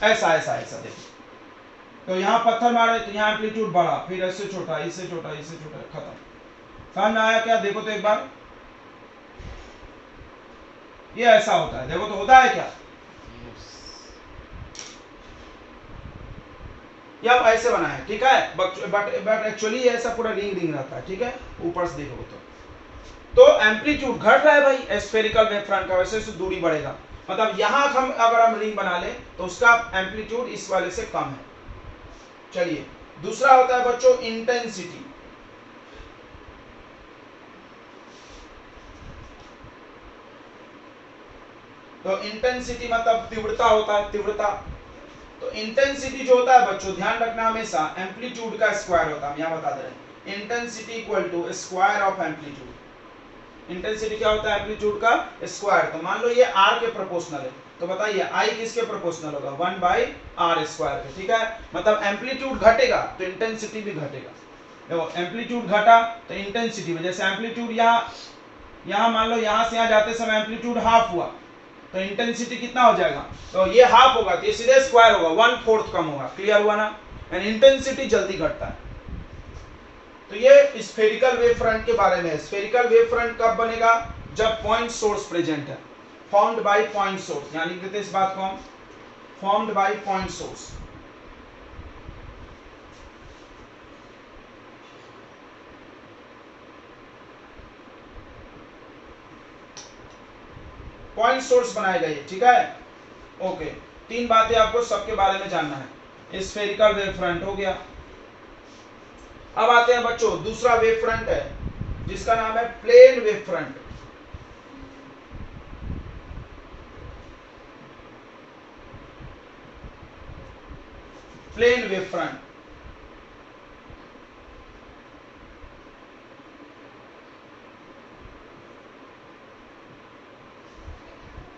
ऐसा ऐसा ऐसा। देखो, तो यहाँ पत्थर मारे तो यहाँ एम्पलीट्यूड बढ़ा, फिर ऐसे छोटा, इससे छोटा, इससे छोटा, खत्म। समझ में आया क्या? देखो तो एक बार, ये ऐसा होता है, देखो तो होता है क्या? ये अब ऐसे बना है, ठीक है, बट एक्चुअली ऐसा पूरा रिंग रिंग रहता है, ठीक है, ऊपर से देखो तो एम्पलीट्यूड घट रहा है भाई स्फेरिकल वेव फ्रंट का, वैसे से दूरी बढ़ेगा। मतलब यहां हम अगर हम रिंग बना ले तो उसका एम्पलीट्यूड इस वाले से कम है। चलिए, दूसरा होता है बच्चों इंटेंसिटी। तो इंटेंसिटी मतलब तीव्रता होता है, तीव्रता। तो इंटेंसिटी जो होता है बच्चों, ध्यान रखना, हमेशा एम्पलीट्यूड का स्क्वायर होता है। हम यहाँ बता दे रहे हैं, intensity equal to square of amplitude. Intensity क्या होता है? एम्पलीट्यूड का स्क्वायर। तो मान लो ये आर के प्रोपोर्शनल है, तो बताइए आई किसके प्रोपोर्शनल होगा? 1/r स्क्वायर के, ठीक है। मतलब एम्पलीट्यूड घटेगा तो इंटेंसिटी भी घटेगा। देखो एम्पलीट्यूड घटा तो इंटेंसिटी में, जैसे एम्पलीट्यूड यहाँ मान लो यहाँ से यहाँ जाते समय एम्पलीट्यूड हाफ हुआ, तो इंटेंसिटी कितना हो जाएगा? तो ये हाफ होगा तो ये सीधे स्क्वायर होगा, 1/4 कम होगा। क्लियर हुआ ना? एंड इंटेंसिटी जल्दी घटता है। तो ये स्फेरिकल वेव फ्रंट के बारे में है। स्फेरिकल वेव फ्रंट कब बनेगा? जब पॉइंट सोर्स प्रेजेंट है, फॉर्म्ड बाय पॉइंट सोर्स। यहां लिख देते इस बात को हम, formed by point source. Point source बनाए गए, ठीक है। ओके, तीन बातें आपको सबके बारे में जानना है। स्फेरिकल वेव फ्रंट हो गया। अब आते हैं बच्चों, दूसरा वेव फ्रंट है जिसका नाम है plane wave front. Plane wave front,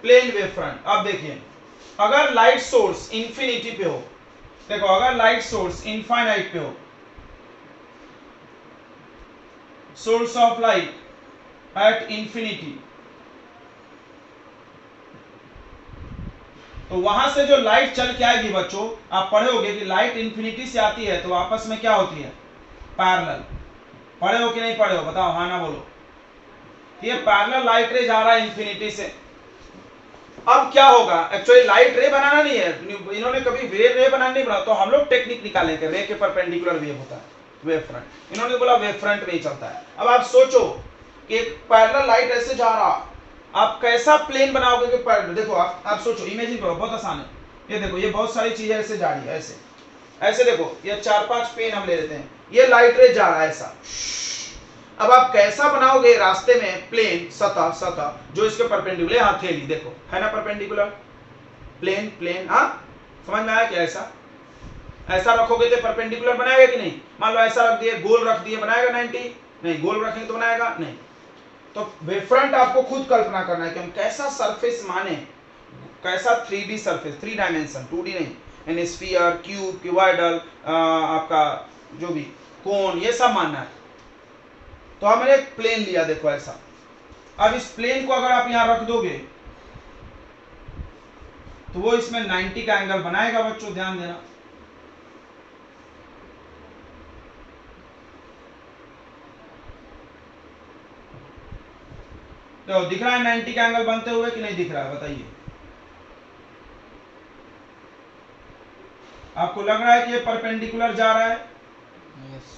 plane wave front. अब देखिए अगर लाइट सोर्स इंफिनिटी पे हो, देखो अगर लाइट सोर्स इनफाइनाइट पे हो, source of light at infinity, तो वहां से जो लाइट चल के आएगी बच्चों, आप पढ़े होगे कि लाइट इंफिनिटी से आती है तो आपस में क्या होती है, पैरेलल। पढ़े हो कि नहीं पढ़े हो, बताओ हाँ ना बोलो। ये पैरेलल लाइट रे जा रहा है इंफिनिटी से। अब क्या होगा, एक्चुअली लाइट रे बनाना नहीं है, इन्होंने कभी वेव रे बनाना नहीं बना, तो हम लोग टेक्निक निकालेंगे, रे के परपेंडिकुलर वेव होता है वेव फ्रंट, इन्होंने बोला वेव फ्रंट में ही चलता है। अब आप सोचो कि एक पैरेलल लाइट ऐसे जा रहा, आप कैसा प्लेन बनाओगे कि देखो आप सोचो, इमेजिन करो, बहुत आसान है। ये देखो ये बहुत सारी चीजें ऐसे जा रही है, ऐसे ऐसे देखो, ये 4-5 पेन हम ले लेते हैं, ये लाइट रे जा रहा है ऐसा। अब आप कैसा बनाओगे रास्ते में प्लेन, सतह सतह जो इसके परपेंडिकुलर, हथेली देखो है ना परपेंडिकुलर, प्लेन प्लेन, हाँ समझ में आया क्या? ऐसा ऐसा रखोगे तो परपेंडिकुलर बनाएगा कि नहीं? मान लो ऐसा रख दिए, गोल रख दिए, बनाएगा 90? नहीं। गोल रखेंगे तो बनाएगा नहीं। तो वेव फ्रंट आपको खुद कल्पना करना है कि हम कैसा सरफेस माने, कैसा 3D सरफेस, 3 डायमेंशन, 2D नहीं, यानी स्फीयर, क्यूब, क्यूबॉइडल, आपका जो भी कोन, ये सब मानना है। तो हमने एक प्लेन लिया, देखो ऐसा। अब इस प्लेन को अगर आप यहां रख दोगे तो वो इसमें 90 का एंगल बनाएगा बच्चों, ध्यान देना। तो दिख रहा है 90 का एंगल बनते हुए कि नहीं दिख रहा है, बताइए। आपको लग रहा है कि ये परपेंडिकुलर जा रहा है? यस।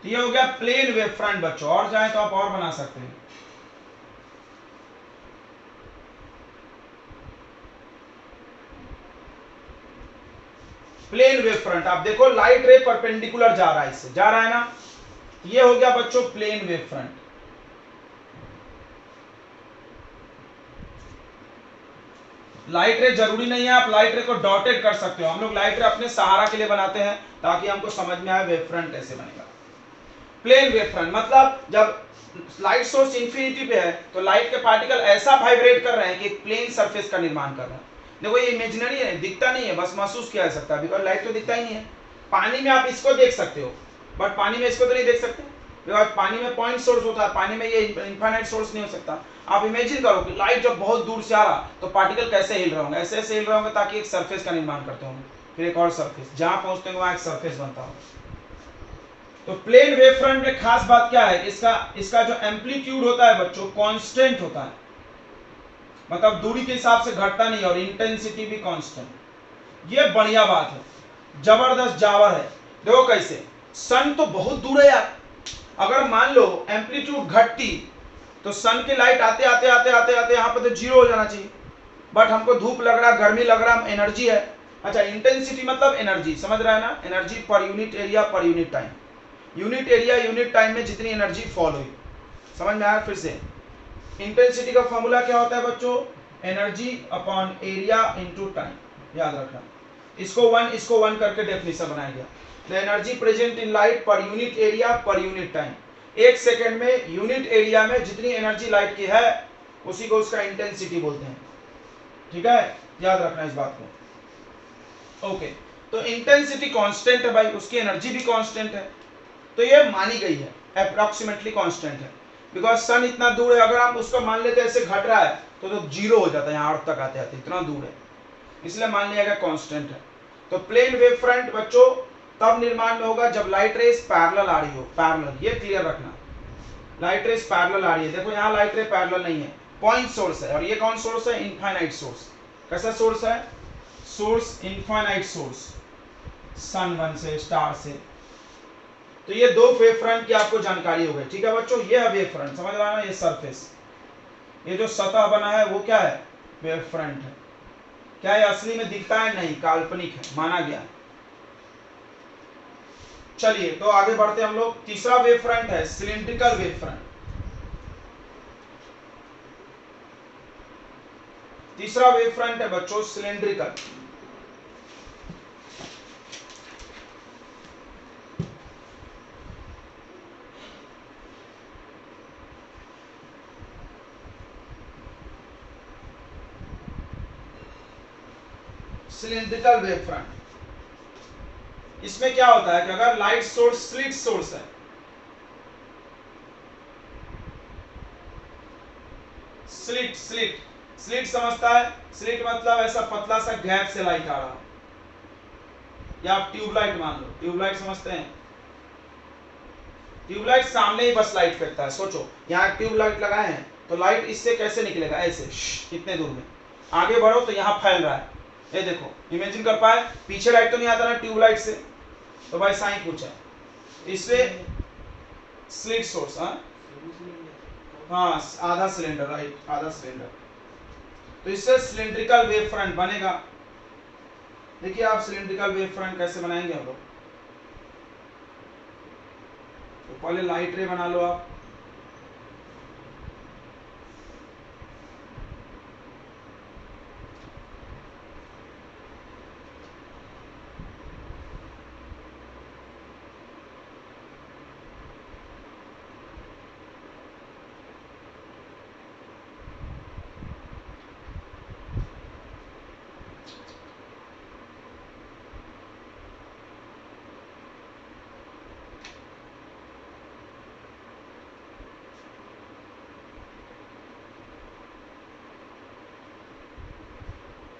तो ये हो गया प्लेन वेव फ्रंट बच्चों, और चाहे तो आप और बना सकते हैं। प्लेन वेव फ्रंट, आप देखो लाइट रे परपेंडिकुलर जा रहा है, इससे जा रहा है ना, ये हो गया बच्चों प्लेन वेव फ्रंट। लाइट रे जरूरी नहीं है, आप लाइट रे को डॉटेड कर सकते हो, हम लोग लाइट रे अपने सहारा के लिए बनाते हैं ताकि हमको समझ में आए वेव फ्रंट कैसे बनेगा। प्लेन वेव फ्रंट मतलब जब लाइट सोर्स इंफिनिटी पे है तो लाइट के पार्टिकल ऐसा वाइब्रेट कर रहे हैं कि एक प्लेन सरफेस का निर्माण कर रहे हैं। देखो ये इमेजिनरी है, दिखता नहीं है, बस महसूस किया जा सकता है, बिकॉज लाइट तो दिखता ही नहीं है। पानी में आप इसको देख सकते हो, बट पानी में इसको तो नहीं देख सकते, बिकॉज पानी में पॉइंट सोर्स होता है, पानी में ये इनफाइनाइट सोर्स नहीं हो सकता। आप इमेजिन करो कि लाइट जब बहुत दूर से आ रहा तो पार्टिकल कैसे हिल रहे होंगे, ऐसे ऐसे हिल रहे होंगे ताकि एक सरफेस का निर्माण करते होंगे, फिर एक और सरफेस, जहां पहुंचते हैं वहां एक सरफेस बनता होगा। तो प्लेन वेव फ्रंट में खास बात क्या है, इसका जो एम्पलीट्यूड होता है बच्चों कांस्टेंट होता है, मतलब दूरी के हिसाब से घटता नहीं, और इंटेंसिटी भी कांस्टेंट। ये बढ़िया बात है, जबरदस्त जावर है। देखो कैसे, सन तो बहुत दूर है यार, अगर मान लो एम्पलीट्यूड घटती तो सन की लाइट आते आते आते आते आते यहाँ पे तो जीरो हो जाना चाहिए, बट हमको धूप लग रहा, गर्मी लग रहा, एनर्जी है। अच्छा इंटेंसिटी मतलब एनर्जी, समझ रहा है ना, energy per unit area per unit time, unit area unit time में जितनी एनर्जी फॉल हुई, समझ में आया? फिर से इंटेंसिटी का फॉर्मूला क्या होता है बच्चों, energy upon area into time, याद रखना। इसको वन करके डेफिनेशन बनाया गया, the energy present in light per unit area per unit time. एक सेकेंड में यूनिट एरिया में जितनी एनर्जी लाइट की है उसी को उसका इंटेंसिटी बोलते हैं, ठीक है, याद रखना इस बात को। ओके, तो इंटेंसिटी कांस्टेंट है भाई, उसकी एनर्जी भी कांस्टेंट है, तो ये मानी गई है, अप्रोक्सीमेटली कांस्टेंट है, बिकॉज सन इतना दूर है, अगर हम उसको मान लेते ऐसे घट रहा है तो जीरो हो जाता है, यहाँ अर्थ तक आते आते इतना दूर है, इसलिए मान लिया गया कांस्टेंट है। तो प्लेन वेव फ्रंट बच्चों तब निर्माण में होगा जब लाइट रेस पैरेलल आ रही हो, पैरेलल, ये क्लियर रखना, लाइट रेस पैरेलल आ रही है। देखो यहाँ लाइट रे पैरेलल नहीं है, पॉइंट सोर्स है, और ये कौन सोर्स है, इनफाइनाइट सोर्स। कैसा सोर्स है, source infinite source, sun one से, स्टार से। तो ये दो वेव फ्रंट की आपको जानकारी हो गई, ठीक है बच्चों, ये है वेव फ्रंट, समझ रहा है ना, ये सरफेस, ये जो सतह बना है वो क्या है, वेव फ्रंट है। क्या ये असली में दिखता है, नहीं, काल्पनिक है, माना गया। चलिए तो आगे बढ़ते हम लोग, तीसरा वेव फ्रंट है सिलिंड्रिकल वेव फ्रंट। तीसरा वेव फ्रंट है बच्चों सिलिंड्रिकल। Cylindrical wave front. इसमें क्या होता है कि अगर लाइट सोर्स स्लिट सोर्स है, स्लिट स्लिट स्लिट समझता है? स्लिट मतलब ऐसा पतला सा गैप से लाइट आ रहा, या आप ट्यूबलाइट मान लो, ट्यूबलाइट समझते हैं? ट्यूबलाइट सामने ही बस लाइट फेंकता है। सोचो यहाँ ट्यूबलाइट लगाए हैं तो लाइट इससे कैसे निकलेगा, ऐसे कितने दूर में, आगे बढ़ो तो यहाँ फैल रहा है, ये देखो, इमेजिन कर पाए, पीछे लाइट तो नहीं आता ना ट्यूबलाइट से, तो भाई साइन पूछा इससे स्लिट सोर्स। हाँ आधा सिलेंडर, राइट, आधा सिलेंडर, तो इससे सिलेंड्रिकल वेव फ्रंट बनेगा। देखिए आप सिलेंड्रिकल वेव फ्रंट कैसे बनाएंगे हम लोग, तो पहले लाइट रे बना लो आप,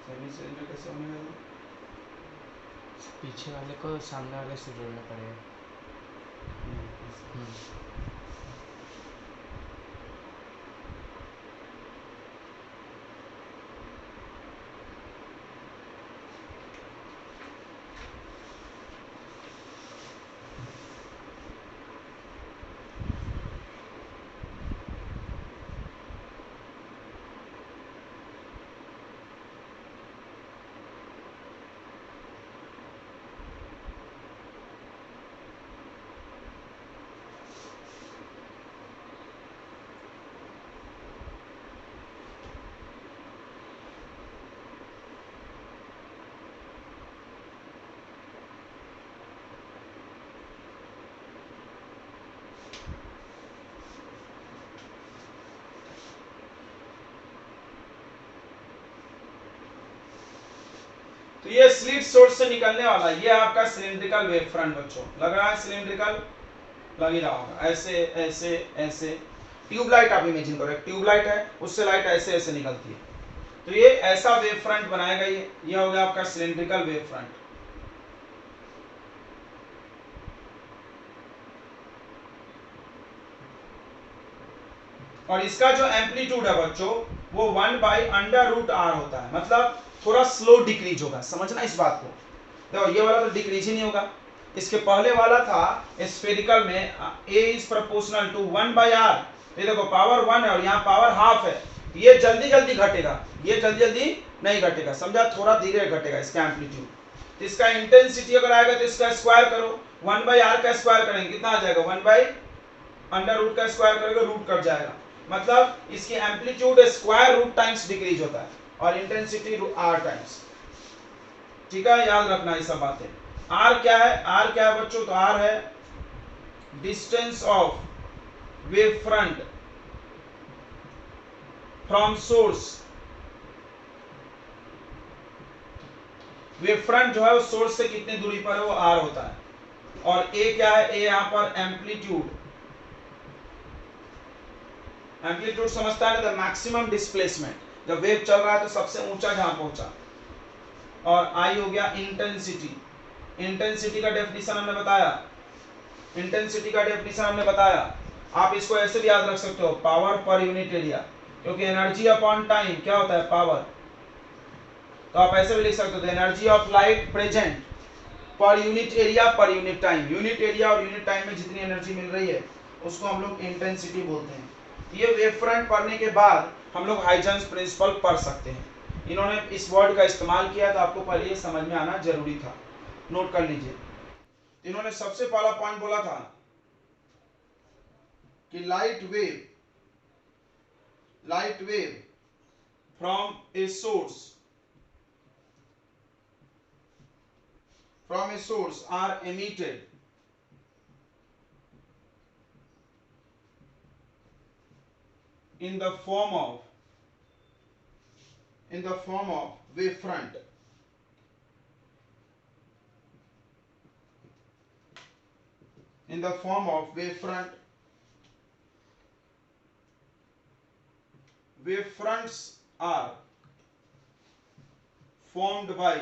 सेमी सिलेंडर कैसे बनेगा, पीछे वाले को सामने वाले से जोड़ना पड़ेगा। तो ये स्लिट सोर्स से निकलने वाला, ये आपका सिलिंड्रिकल वेव फ्रंट बच्चों, लग रहा है सिलिंड्रिकल, लग ही रहा होगा, ऐसे ऐसे ऐसे। ट्यूबलाइट आप इमेजिन करो, एक ट्यूबलाइट है, उससे लाइट ऐसे ऐसे निकलती है, तो ये ऐसा वेव फ्रंट बनाएगा, ये हो गया आपका सिलिंड्रिकल वेव फ्रंट। और इसका जो एम्पलीट्यूड है बच्चों वो 1/√r होता है, मतलब थोड़ा स्लो डिक्रीज होगा, समझना इस बात को। देखो ये वाला तो डिक्रीज ही नहीं होगा, इसके पहले वाला था स्फेरिकल में a is proportional to 1/r, ये देखो पावर 1 है और यहाँ पावर हाफ है, ये जल्दी जल्दी घटेगा, ये जल्दी जल्दी नहीं घटेगा, समझा, थोड़ा धीरे घटेगा इसका एम्पलीट्यूड। तो इसका इंटेंसिटी अगर आएगा तो इसका स्क्वायर करो, 1/r का स्क्वायर करेंगे कितना आ जाएगा, 1/√रूट का स्क्वायर करेंगे, रूट कट जाएगा, मतलब इसकी amplitude square root times decrease होता है और इंटेंसिटी r टाइम्स। ठीक है, याद रखना ये सब बातें। r क्या है, r क्या है बच्चों, तो r है distance of wave front from source. Wave front जो है वो सोर्स से कितनी दूरी पर है वो r होता है, और a क्या है, a यहां पर एम्पलीट्यूड, एम्पलीट्यूड समझता है ना, द मैक्सिमम डिस्प्लेसमेंट, जब वेव चल रहा है तो सबसे ऊंचा जहां पहुंचा, और आई हो गया इंटेंसिटी। इंटेंसिटी का डेफिनेशन हमने बताया, इंटेंसिटी का डेफिनेशन हमने बताया, आप इसको ऐसे भी याद रख सकते हो, पावर पर यूनिट एरिया, क्योंकि एनर्जी अपॉन टाइम क्या होता है, पावर, तो आप ऐसे भी लिख सकते हो energy of light present per unit area per unit time, unit area और यूनिट टाइम में जितनी एनर्जी मिल रही है उसको हम लोग इंटेंसिटी बोलते हैं। ये वेव फ्रंट पढ़ने के बाद हम लोग हाइजेंस प्रिंसिपल पढ़ सकते हैं, इन्होंने इस वर्ड का इस्तेमाल किया तो आपको पहले ये समझ में आना जरूरी था, नोट कर लीजिए। इन्होंने सबसे पहला पॉइंट बोला था कि light wave from a source are emitted in the form of wave front, in the form of wavefront. Wavefronts are formed by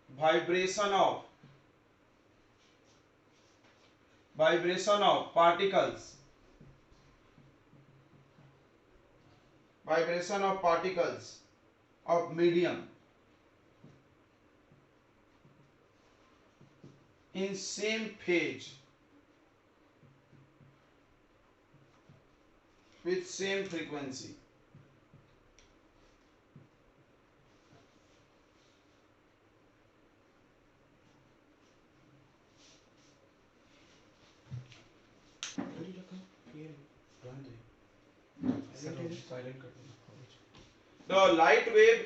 vibration of particles of medium in same phase with same frequency. The light wave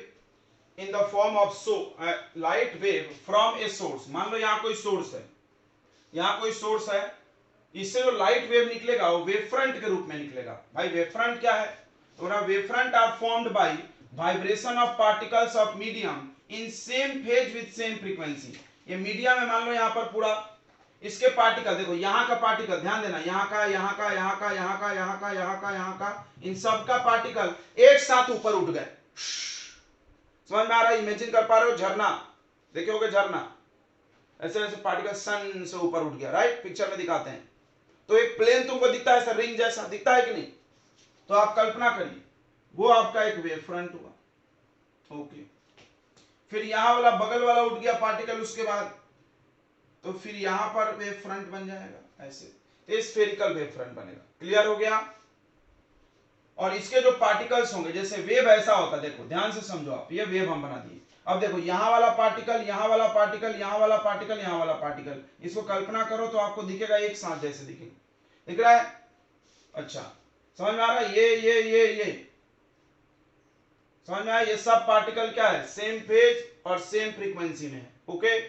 in the form of light wave from a source. मान लो यहाँ कोई source है, यहाँ कोई source है, इससे जो light wave निकलेगा वो वेव फ्रंट के रूप में निकलेगा। भाई वेव फ्रंट क्या है? तो wave front are formed by vibration of particles of medium in same phase with same frequency. ये मीडियम है, मान लो यहाँ पर पूरा, इसके पार्टिकल देखो, यहाँ का पार्टिकल ध्यान देना, यहाँ का, यहाँ का, यहाँ का, यहाँ का, यहाँ का, यहाँ का, यहाँ का, इन सब का पार्टिकल एक साथ ऊपर उठ गए। समझ में आ रहा है? इमेजिन कर पा रहे हो झरना, देखे होगे झरना, ऐसे ऐसे पार्टिकल सन से ऊपर उठ गया, राइट? पिक्चर में दिखाते हैं। तो एक प्लेन तुमको दिखता है, ऐसा रिंग जैसा दिखता है कि नहीं? तो आप कल्पना करिए वो आपका एक वेव फ्रंट हुआ। ओके, फिर यहां वाला बगल वाला उठ गया पार्टिकल, उसके बाद तो फिर यहां पर वेव फ्रंट बन जाएगा ऐसे, स्फेरिकल वेव फ्रंट बनेगा। क्लियर हो गया? और इसके जो पार्टिकल्स होंगे, जैसे वेव ऐसा होता है, देखो ध्यान से समझो आप, ये वेव हम बना दिए। अब देखो यहाँ वाला पार्टिकल, यहाँ वाला पार्टिकल, यहाँ वाला पार्टिकल, यहाँ वाला पार्टिकल, इसको कल्पना करो तो आपको दिखेगा एक साथ जैसे दिखेगा। दिख रहा है? अच्छा, समझ में आ रहा है? ये समझ में आया? ये सब पार्टिकल क्या है? सेम फेज और सेम फ्रीक्वेंसी में है। ओके,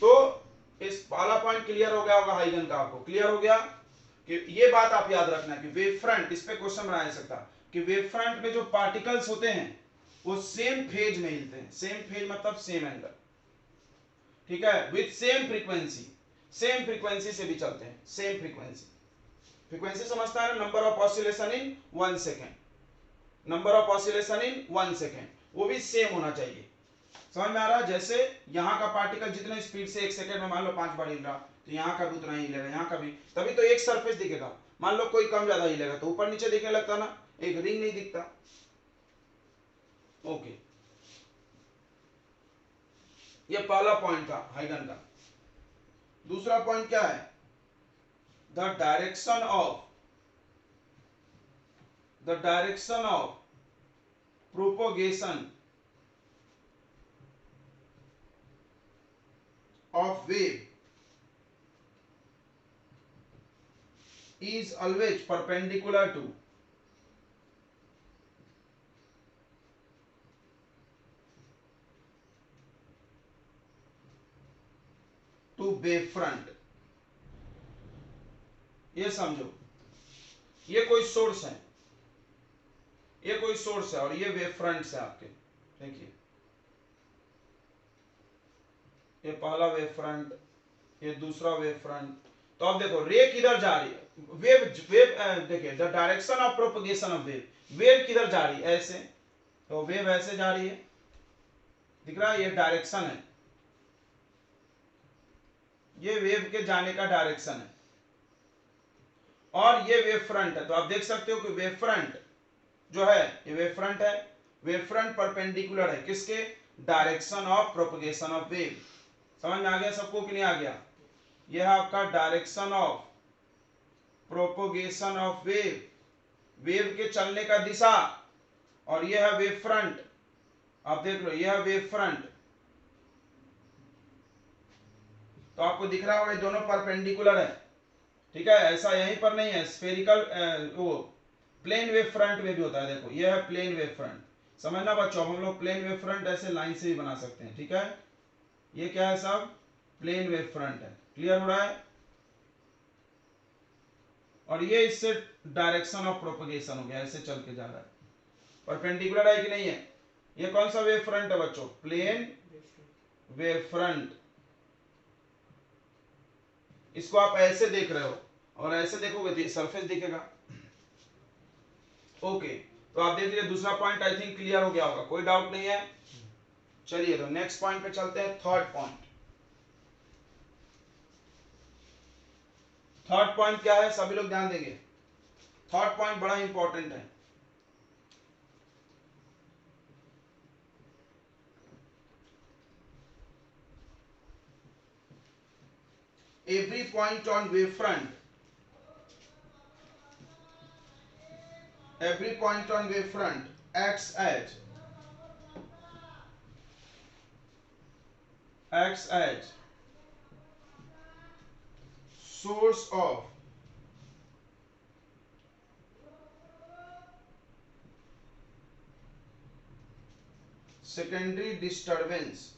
तो इस वाला पॉइंट क्लियर हो गया होगा हाइगन का, आपको क्लियर हो गया कि ये बात आप याद रखना कि वेव फ्रंट, इस पे क्वेश्चन बना सकता कि वेव फ्रंट में जो पार्टिकल्स होते हैं वो सेम फेज में हिलते हैं। सेम फेज मतलब सेम एंगल, ठीक है, with same frequency, same frequency से भी चलते हैं। सेम फ्रीक्वेंसी, फ्रीक्वेंसी समझता है ना? Number of oscillation in 1 second, number of oscillation in 1 second, वो भी सेम होना चाहिए। समझ में आ रहा है? जैसे यहाँ का पार्टिकल जितने स्पीड से 1 सेकंड में मान लो 5 बार हिल रहा, तो यहाँ का भी उतना ही हिलेगा, यहाँ का भी, तभी तो एक सरफेस दिखेगा। मान लो कोई कम ज्यादा हिलेगा तो ऊपर नीचे दिखने लगता ना, एक रिंग नहीं दिखता। ओके, ये पहला पॉइंट था हाइगन का। दूसरा पॉइंट क्या है? The direction of propagation of wave is always perpendicular to wave front। ये समझो, ये कोई सोर्स है, ये कोई सोर्स है और ये वेव फ्रंट्स है आपके। देखिए ये पहला वेव फ्रंट, ये दूसरा वेव फ्रंट। तो अब देखो रे किधर जा रही है? देखिए the direction of propagation of wave, wave किधर जा रही है? ऐसे, तो वेव ऐसे जा रही है, दिख रहा है? ये डायरेक्शन है, ये वेव के जाने का डायरेक्शन है, और ये वेव फ्रंट है। तो आप देख सकते हो कि वेव फ्रंट जो है, ये वेव फ्रंट है, वेव फ्रंट परपेंडिकुलर है किसके? Direction of propagation of wave. समझ में आ गया सबको कि नहीं आ गया? यह है आपका direction of propagation of wave, wave के चलने का दिशा, और यह है वेव फ्रंट। आप देख लो, यह है वेव फ्रंट। तो आपको दिख रहा होगा ये दोनों परपेंडिकुलर है, ठीक है? ऐसा यहीं पर नहीं है, स्फेरिकल वो प्लेन वेव फ्रंट में भी होता है। देखो यह है प्लेन वेव फ्रंट, समझना बच्चों, हम लोग प्लेन वेव फ्रंट ऐसे लाइन से भी बना सकते हैं, ठीक है? ये क्या है? सब प्लेन वेव फ्रंट है। क्लियर हो रहा है? और ये इससे डायरेक्शन ऑफ प्रोपगेशन हो गया, ऐसे चल के जा रहा है। परपेंडिकुलर है कि नहीं है? ये कौन सा वेव फ्रंट है बच्चों? Plane wave front. इसको आप ऐसे देख रहे हो और ऐसे देखोगे तो ये सरफेस दिखेगा। ओके, तो आप देख लीजिए दूसरा पॉइंट आई थिंक क्लियर हो गया होगा, कोई डाउट नहीं है। चलिए तो नेक्स्ट पॉइंट पे चलते हैं, थर्ड पॉइंट। थर्ड पॉइंट क्या है सभी लोग ध्यान देंगे, थर्ड पॉइंट बड़ा इंपॉर्टेंट है। Every point on wavefront, every point on wavefront acts as source of secondary disturbance,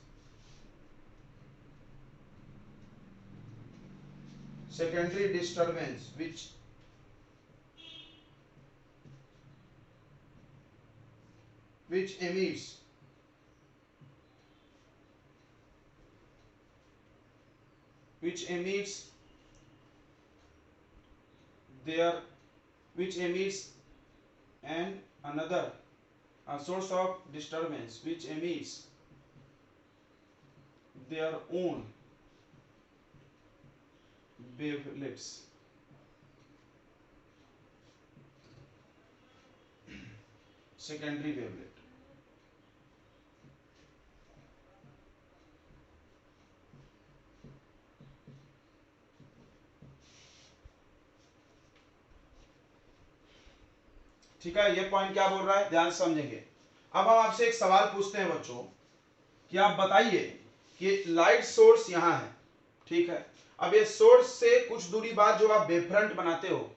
which emits and another a source of disturbance which emits their own wavelets, secondary wavelet। ठीक है, ये point क्या बोल रहा है ध्यान से समझेंगे। अब हम आपसे एक सवाल पूछते हैं बच्चों कि आप बताइए कि लाइट सोर्स यहाँ है, ठीक है। अब ये सोर्स से कुछ दूरी बाद जो आप वेवफ्रंट बनाते हो,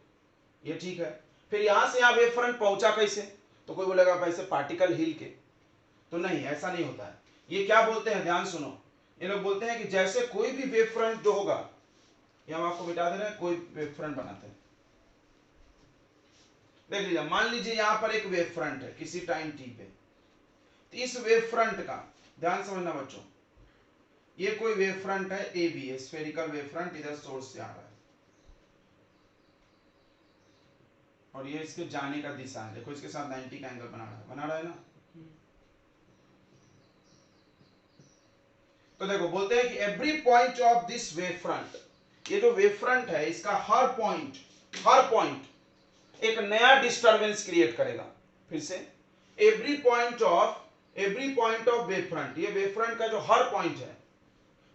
ये ठीक है, फिर यहां से यहाँ वेवफ्रंट पहुंचा कैसे? तो कोई बोलेगा वैसे पार्टिकल हिल के, तो नहीं, ऐसा नहीं होता है। ये क्या बोलते हैं ध्यान सुनो, ये लोग बोलते हैं कि जैसे कोई भी वेवफ्रंट जो होगा, ये हम आपको मिटा दे रहे हैं, कोई वेवफ्रंट बनाते हैं, देख लीजिए, मान लीजिए यहां पर एक वेव फ्रंट है किसी टाइम टी पे, तो इस वेव फ्रंट का ध्यान समझना बच्चों, ये कोई वेव फ्रंट है A B, spherical wave front, इधर सोर्स से आ रहा है और ये इसके जाने का दिशा है, देखो इसके साथ 90 का एंगल बना रहा है ना। तो देखो बोलते हैं कि every point of this wave front, ये जो वेव फ्रंट है इसका हर पॉइंट एक नया डिस्टरबेंस क्रिएट करेगा। फिर से, every point of wave front, ये वेव फ्रंट का जो हर पॉइंट है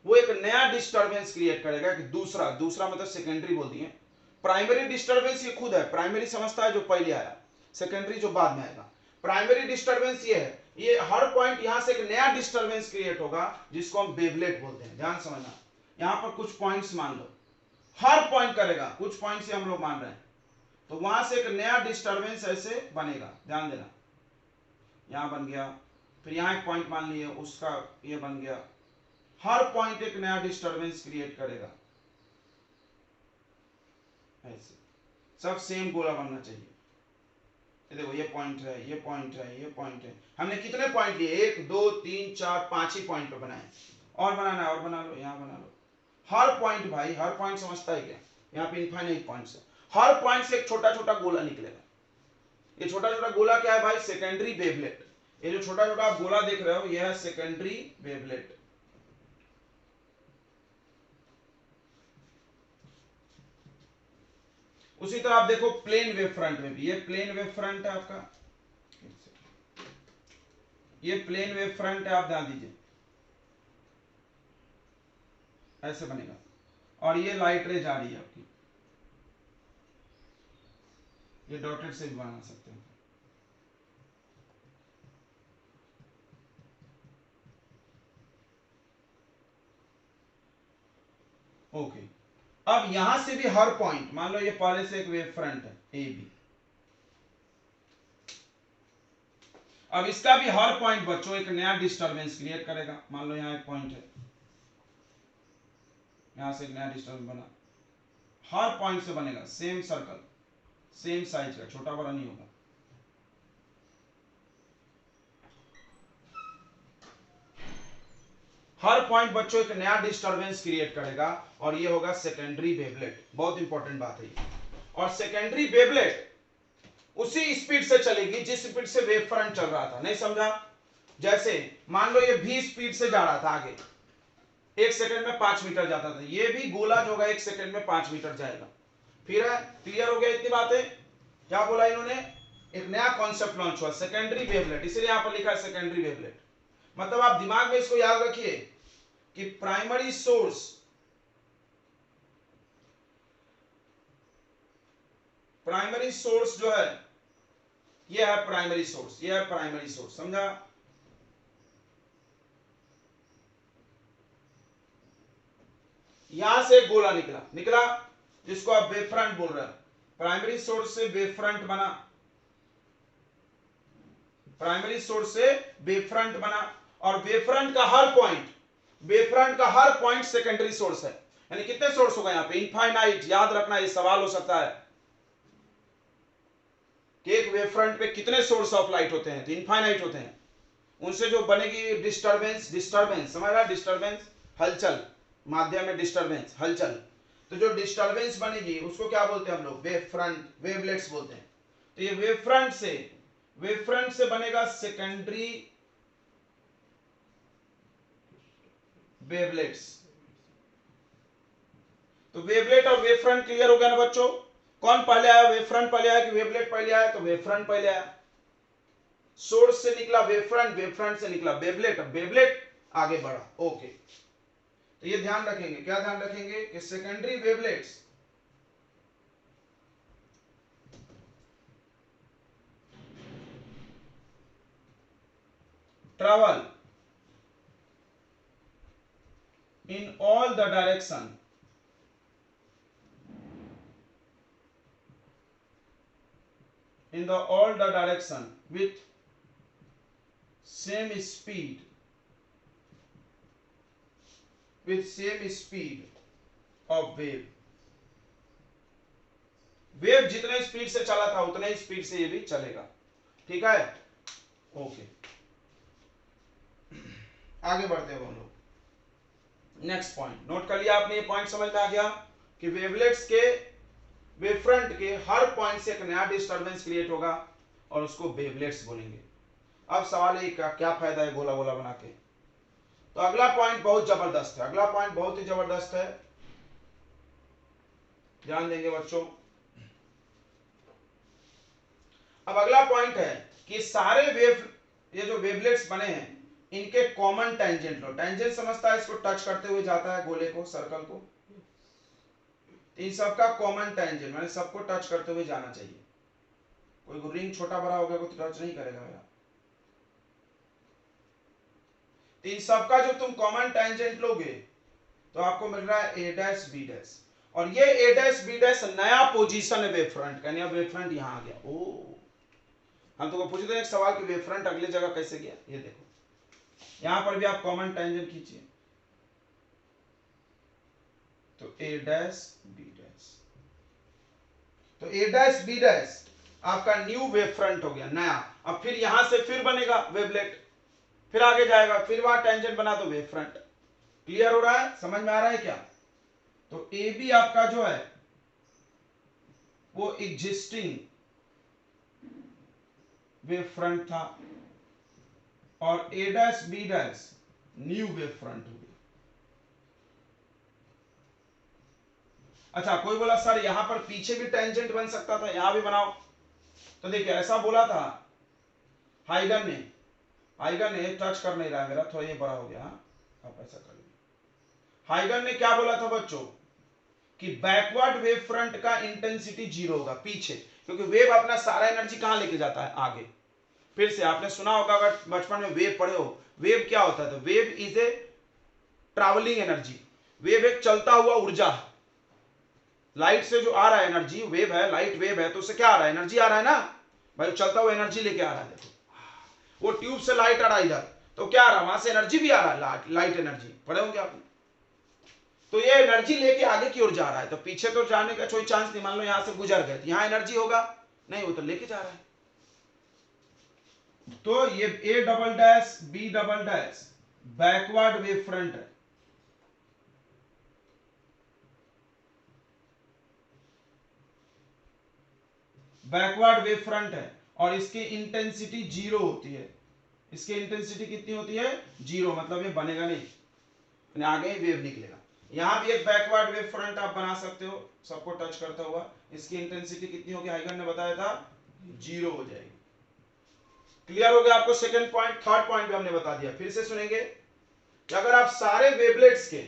वो एक नया डिस्टरबेंस क्रिएट करेगा। कि दूसरा मतलब सेकेंडरी बोल दिए, प्राइमरी डिस्टरबेंस ये खुद है, प्राइमरी समझता है जो पहले आया, सेकेंडरी जो बाद में आएगा। प्राइमरी डिस्टरबेंस ये है, ये हर पॉइंट यहां से एक नया डिस्टरबेंस क्रिएट होगा जिसको हम वेवलेट बोलते हैं। ध्यान समझना, यहां पर कुछ पॉइंट्स मान लो, हर पॉइंट करेगा, कुछ पॉइंट से हम लोग मान रहे हैं, तो वहां से एक नया डिस्टरबेंस ऐसे बनेगा। ध्यान देना, यहां बन गया, फिर यहां एक पॉइंट मान लिए, उसका ये बन गया, हर पॉइंट एक नया डिस्टरबेंस क्रिएट करेगा। ऐसे सब सेम गोला बनना चाहिए। ये देखो, ये पॉइंट है, ये पॉइंट है, ये पॉइंट है। हमने कितने पॉइंट लिए? 1 2 3 4 5 ही पॉइंट पे बनाए, और बनाना है और बना लो, यहां बना लो। हर पॉइंट भाई, हर पॉइंट समझता है क्या, यहाँ पे इनफाइनाइट पॉइंट है, हर पॉइंट से एक छोटा छोटा गोला निकलेगा। ये छोटा छोटा गोला क्या है भाई? Secondary wavelet. ये जो छोटा छोटा आप गोला देख रहे हो, यह है सेकेंडरी वेवलेट। उसी तरह आप देखो प्लेन वेव फ्रंट में भी, ये प्लेन वेव फ्रंट है आपका, ये प्लेन वेव फ्रंट है, आप ध्यान दीजिए, ऐसे बनेगा, और ये लाइट रे जा रही है आपकी, ये डॉटेड से भी बना सकते हैं। ओके, अब यहां से भी हर पॉइंट, मान लो ये पहले से एक वेव फ्रंट है ए बी, अब इसका भी हर पॉइंट बच्चों एक नया डिस्टरबेंस क्रिएट करेगा। मान लो यहां एक पॉइंट है, यहां से एक नया डिस्टरबेंस बना, हर पॉइंट से बनेगा, सेम सर्कल, सेम साइज का, छोटा बड़ा नहीं होगा। हर पॉइंट बच्चों एक नया डिस्टरबेंस क्रिएट करेगा और ये होगा सेकेंडरी वेवलेट। बहुत इंपॉर्टेंट बात है ये। और सेकेंडरी वेवलेट उसी स्पीड से चलेगी जिस स्पीड से वेव फ्रंट चल रहा था। नहीं समझा? जैसे मान लो ये v स्पीड से जा रहा था आगे, 1 सेकंड में 5 मीटर जाता था, ये भी गोला जो होगा 1 सेकंड में 5 मीटर जाएगा। फिर है, क्लियर हो गया इतनी बातें? क्या बोला इन्होंने? एक नया कॉन्सेप्ट लॉन्च हुआ, सेकेंडरी वेवलेट, इसलिए यहां पर लिखा है सेकेंडरी वेवलेट। मतलब आप दिमाग में इसको याद रखिए कि प्राइमरी सोर्स जो है ये है प्राइमरी सोर्स, ये है प्राइमरी सोर्स, समझा? यहां से एक गोला निकला जिसको आप वेव फ्रंट बोल रहे हैं। प्राइमरी सोर्स से वेव फ्रंट बना, प्राइमरी सोर्स से वेव फ्रंट बना, और वेव फ्रंट का हर पॉइंट सेकेंडरी सोर्स है। यानी कितने सोर्स होगा यहां पे? इनफाइनाइट। याद रखना, ये सवाल हो सकता है कि एक वेव फ्रंट पे कितने सोर्स ऑफ लाइट होते हैं? तो इनफाइनाइट होते हैं। उनसे जो बनेगी डिस्टरबेंस, समझ रहा? डिस्टरबेंस, हलचल, माध्यम में डिस्टरबेंस, हलचल। तो जो डिस्टरबेंस बनेगी उसको क्या बोलते हैं हम लोग? वेव फ्रंट, वेवलेट्स बोलते हैं। तो ये वेव फ्रंट से बनेगा सेकेंडरी वेवलेट्स। तो वेवलेट और वेव फ्रंट क्लियर हो गया ना बच्चों? कौन पहले आया? वेव फ्रंट पहले आया कि वेवलेट पहले आया? तो वेव फ्रंट पहले आया। सोर्स से निकला वेव फ्रंट से निकला वेवलेट, अब वेवलेट आगे बढ़ा। ओके, तो ये ध्यान रखेंगे। क्या ध्यान रखेंगे? कि secondary wavelets travel in all the direction with same speed of wave। Wave जितने स्पीड से चला था उतने ही स्पीड से ये भी चलेगा। ठीक है? ओके, आगे बढ़ते हैं हम लोग। नेक्स्ट पॉइंट नोट कर लिया आपने? ये पॉइंट समझ में आ गया कि वेवलेट्स के, वेव फ्रंट के हर पॉइंट से एक नया डिस्टरबेंस क्रिएट होगा और उसको वेवलेट्स बोलेंगे। अब सवाल है क्या फायदा है गोला गोला बना के? तो अगला पॉइंट बहुत जबरदस्त है, अगला पॉइंट बहुत ही जबरदस्त है, ध्यान देंगे बच्चों। अब अगला पॉइंट है कि सारे ये जो वेवलेट्स बने हैं इनके कॉमन टेंजेंट लो। टेंजेंट समझता है? इसको टच करते हुए जाता है गोले को, सर्कल को। इन सबका कॉमन टेंजेंट माने सबको टच करते हुए जाना चाहिए। कोई रिंग छोटा बड़ा हो गया तो टच नहीं करेगा मेरा। तो इन सबका जो तुम कॉमन टेंजेंट लोगे तो आपको मिल रहा है a डैश b डैश, और ये a डैश b डैश नया पोजीशन है वेव फ्रंट का। यानी वेव फ्रंट यहां आ गया। ओ, हम तुमको पूछते हैं एक सवाल कि वेव फ्रंट अगली जगह कैसे गया? ये देखो, यहां पर भी आप कॉमन टेंजेंट खींचिए, तो a डैश b डैश, तो a डैश b डैश आपका न्यू वेव फ्रंट हो गया, नया। अब फिर यहां से फिर बनेगा वेवलेट, फिर आगे जाएगा, फिर वहां टेंजेंट बना तो वेव फ्रंट। क्लियर हो रहा है? समझ में आ रहा है क्या? तो ए बी आपका जो है वो एग्जिस्टिंग वेव फ्रंट था और A dash B dash new wave front हो गया। अच्छा, कोई बोला सर यहां पर पीछे भी टेंजेंट बन सकता था, यहां भी बनाओ। तो देखिए ऐसा बोला था हाइगन ने टच कर नहीं रहा मेरा, थोड़ा ये बड़ा हो गया। आप ऐसा कर लीजिए। हाइगन ने क्या बोला था बच्चों कि बैकवर्ड वेव फ्रंट का इंटेंसिटी 0 होगा पीछे, क्योंकि वेव अपना सारा एनर्जी कहां लेके जाता है? आगे। फिर से आपने सुना होगा, अगर बचपन में वेव पढ़े हो, वेव क्या होता है? तो wave is a travelling energy. Wave एक चलता हुआ ऊर्जा है। लाइट से जो आ रहा है एनर्जी, वेव है, लाइट वेव है, तो उससे क्या आ रहा है? एनर्जी आ रहा है ना भाई, चलता हुआ एनर्जी लेके आ रहा है। देखो वो ट्यूब से लाइट आ रहा है इधर, तो क्या आ रहा है? वहां से एनर्जी भी आ रहा है, लाइट एनर्जी, पढ़े होंगे आपने। तो ये एनर्जी लेके आगे की ओर जा रहा है, तो पीछे तो जाने का कोई चांस नहीं। मान लो यहां से गुजर गए तो यहां एनर्जी होगा नहीं, वो तो लेके जा रहा है। तो ये a double dash b double dash backward wave front है, बैकवर्ड वेव फ्रंट है और इसकी इंटेंसिटी जीरो होती है। इसकी इंटेंसिटी कितनी होती है? जीरो, मतलब ये बनेगा नहीं, आगे वेव निकलेगा। यहां भी एक बैकवर्ड वेव फ्रंट आप बना सकते हो, सबको टच करता हुआ। इसकी इंटेंसिटी कितनी होगी? हाइगन ने बताया था जीरो हो जाएगी। क्लियर हो गया आपको सेकंड पॉइंट? थर्ड पॉइंट भी हमने बता दिया, फिर से सुनेंगे कि अगर आप सारे वेवलेट्स के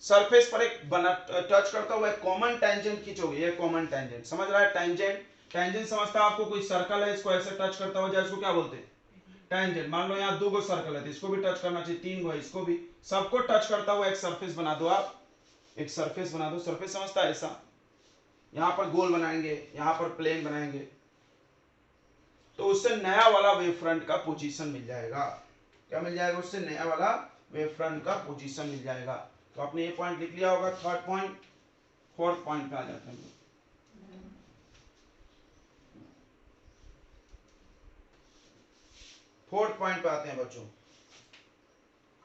सरफेस पर एक बना टच करता हुआ एक कॉमन टेंजेंट खींचोगे, ये कॉमन टेंजेंट समझ रहा है? टेंजेंट, टेंजेंट समझता है आपको? कोई सर्कल है, इसको ऐसे टच करता हुआ जाए, इसको क्या बोलते हैं? टेंजेंट। मान लो यहाँ दो गो सर्कल है तो इसको भी टच करना चाहिए, तीन गो है इसको भी, सबको टच करता हुआ एक सरफेस बना दो आप, एक सरफेस बना दो। सरफेस समझता है ऐसा, यहां पर गोल बनाएंगे, यहां पर प्लेन बनाएंगे, तो उससे नया वाला वेव फ्रंट का पोजीशन मिल जाएगा। क्या मिल जाएगा? उससे नया वाला वेव फ्रंट का पोजीशन मिल जाएगा। तो आपने ये पॉइंट लिख लिया होगा, थर्ड पॉइंट। फोर्थ पॉइंट पे आ जाते हैं। फोर्थ पॉइंट पे आते हैं बच्चों।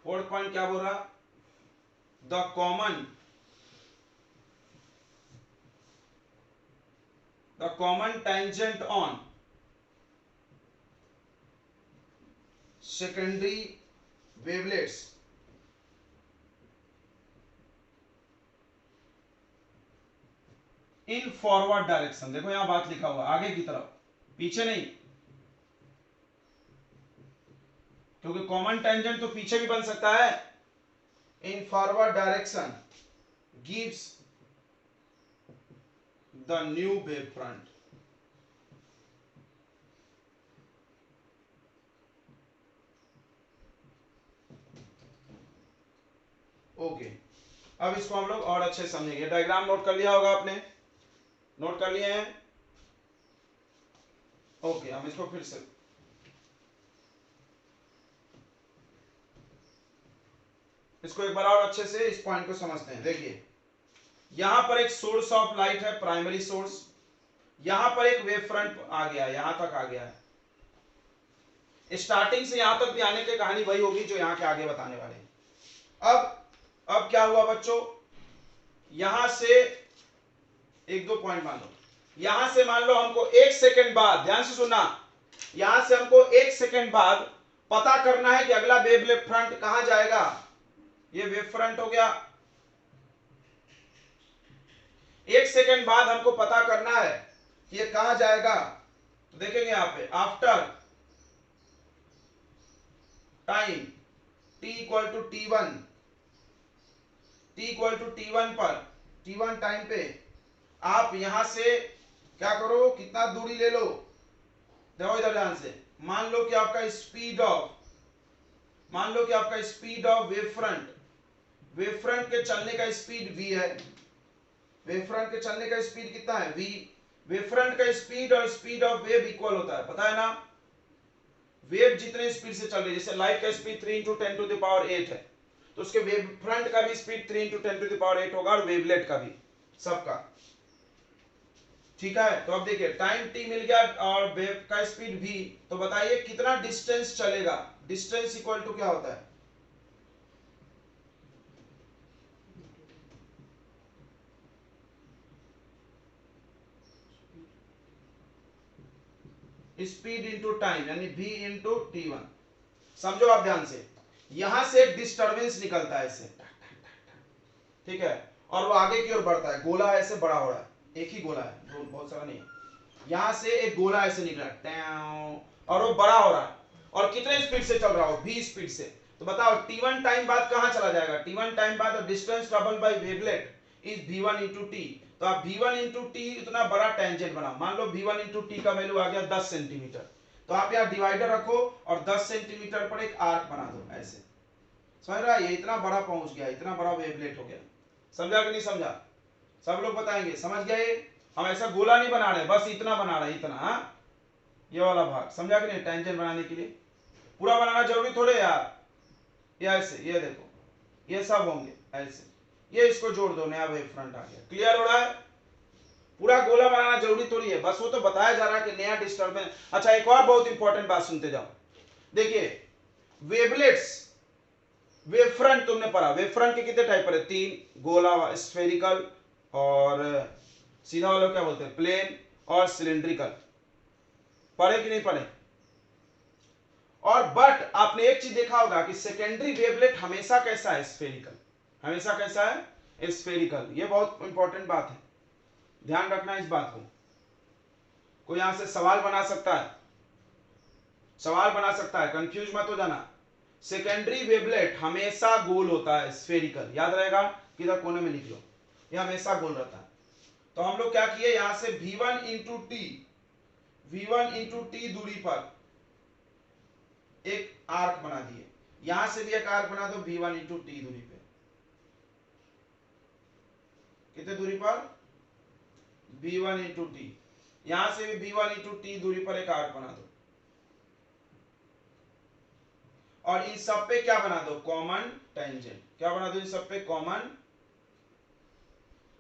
फोर्थ पॉइंट क्या बोल रहा? The common tangent on secondary wavelets in forward direction. देखो यहां बात लिखा हुआ आगे की तरफ, पीछे नहीं, क्योंकि कॉमन टेंजेंट तो पीछे भी बन सकता है। In forward direction gives the new wave front. Okay, अब इसको हम लोग और अच्छे समझेंगे। डायग्राम नोट कर लिया होगा आपने? नोट कर लिए हैं? ओके, हम इसको फिर से इसको एक बार और अच्छे से इस पॉइंट को समझते हैं। देखिए यहां पर एक सोर्स ऑफ लाइट है, प्राइमरी सोर्स, यहां पर एक वेव फ्रंट आ गया, यहां तक आ गया है। स्टार्टिंग से यहां तक भी आने की कहानी वही होगी जो यहां के आगे बताने वाले हैं। अब क्या हुआ बच्चों, यहां से एक दो पॉइंट मान लो, यहां से मान लो हमको एक सेकंड बाद, ध्यान से सुनना, यहां से हमको एक सेकंड बाद पता करना है कि अगला वेव फ्रंट कहां जाएगा। ये वेव फ्रंट हो गया। एक सेकंड बाद हमको पता करना है कि ये कहां जाएगा। तो देखेंगे यहां पे after time t equal to t1, t equal to t1 पर, t1 टाइम पे आप यहां से क्या करो, कितना दूरी ले लो, देखो इधर ध्यान से। मान लो कि आपका स्पीड ऑफ वेव फ्रंट के चलने का स्पीड v है। वेव फ्रंट के चलने का स्पीड कितना है? v। वेव फ्रंट का स्पीड और स्पीड ऑफ वेव इक्वल होता है, पता है ना? वेव जितने स्पीड से चल रही है, जैसे लाइट का स्पीड 3 × 10⁸ है, तो उसके वेव फ्रंट का भी स्पीड 3 × 10⁸ होगा, और वेवलेट का भी, सबका। ठीक है, तो अब देखिए टाइम t मिल गया और वेव का स्पीड v, तो बताइए कितना डिस्टेंस चलेगा। डिस्टेंस इक्वल टू क्या होता है? स्पीड इंटू टाइम, यानी v इंटू t1। समझो आप ध्यान से, यहां से एक डिस्टरबेंस निकलता है ऐसे, ठीक है, और वो आगे की ओर बढ़ता है, गोला ऐसे बड़ा हो रहा है, एक ही गोला है, बहुत सारा नहीं है। यहां से एक गोला ऐसे निकला और वो बड़ा हो रहा है, और कितने स्पीड से चल रहा हो? v स्पीड से। तो बताओ t1 टाइम बाद कहां चला जाएगा? t1 टाइम बाद distance travelled by wavelet is v1 × t। तो आप v1 × t इतना बड़ा टेंजेंट बनाओ। मान लो v1 × t का वैल्यू आ गया 10 सेंटीमीटर, तो आप यहाँ डिवाइडर रखो और 10 सेंटीमीटर पर एक आर्क बना दो ऐसे। समझ रहा है? ये इतना बड़ा पहुंच गया, इतना बड़ा वेवलेट हो गया। समझा कि नहीं समझा? सब लोग बताएंगे समझ गए? हम ऐसा गोला नहीं बना रहे, बस इतना बना रहे, इतना। हाँ, ये वाला भाग समझा कि नहीं? टेंजेंट बनाने के लिए पूरा बनाना जरूरी थोड़े यार। ये ऐसे, ये देखो, ये सब होंगे ऐसे, ये इसको जोड़ दो, नया वेव फ्रंट आ गया। क्लियर हो रहा है? पूरा गोला बनाना जरूरी थोड़ी है, बस वो तो बताया जा रहा है कि नया डिस्टर्बेंस। अच्छा, एक और बहुत इंपॉर्टेंट बात सुनते जाओ। देखिए वेवलेट्स वेव फ्रंट तुमने पढ़ा, वेव फ्रंट के कितने टाइप पढ़े? 3, गोला स्फेरिकल और सीधा वाला क्या बोलते हैं, प्लेन और सिलेंड्रिकल। पढ़े कि नहीं पढ़े? और बट आपने एक चीज देखा होगा कि सेकेंडरी वेवलेट हमेशा कैसा है, स्फेरिकल। हमेशा कैसा है, स्फेरिकल। ये बहुत इंपॉर्टेंट बात है, ध्यान रखना इस बात को। कोई यहां से सवाल बना सकता है, सवाल बना सकता है, कंफ्यूज मत हो जाना। सेकेंडरी वेवलेट हमेशा गोल होता है, स्फेरिकल। याद रहेगा, किधर कोने में लिख लो, ये हमेशा गोल रहता है। तो हम लोग क्या किए, यहां से v1 इंटू टी दूरी पर एक आर्क बना दिए, यहां से भी एक आर्क बना दो v1 इंटू टी दूरी पे। कितने दूरी पर, v1 इंटू टी। यहां से भी v1 इंटू टी दूरी पर एक आर्क बना दो, और इन सब पे क्या बना दो, कॉमन टेंजेंट। क्या बना दो इन सब पे, कॉमन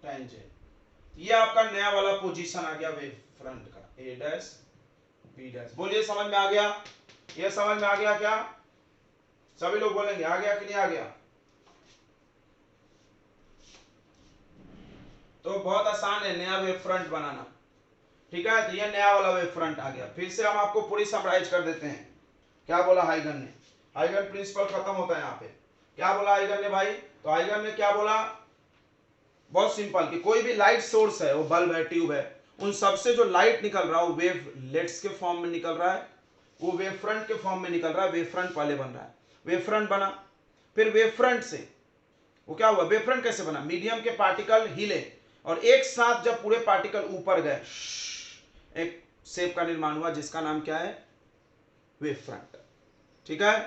टेंजेंट। ये आपका नया वाला पोजीशन आ गया वेव फ्रंट का, ए डैश बी डैश। बोलिए समझ में आ गया? ये समझ में आ गया क्या? सभी लोग बोलेंगे आ गया कि नहीं आ गया? तो बहुत आसान है नया वेव फ्रंट बनाना, ठीक है। तो ये नया वाला वेव फ्रंट आ गया। फिर से हम आपको पूरी समराइज कर देते हैं। क्या बोला हाइगन ने, हाइगन प्रिंसिपल खत्म होता है यहाँ पे। क्या बोला हाइगन ने भाई? तो हाइगन ने क्या बोला, बहुत सिंपल, कि कोई भी लाइट सोर्स है, वो बल्ब है, ट्यूब है, उन सबसे जो लाइट निकल रहा है वो वेव लेट्स के फॉर्म में निकल रहा है, वो वेव फ्रंट के फॉर्म में निकल रहा है। वेव फ्रंट पहले बन रहा है, वेव फ्रंट बना। फिर वेव फ्रंट से वो क्या हुआ, वेव फ्रंट कैसे बना, मीडियम के पार्टिकल हिले और एक साथ जब पूरे पार्टिकल ऊपर गए, एक शेप का निर्माण हुआ जिसका नाम क्या है, वेव फ्रंट। ठीक है,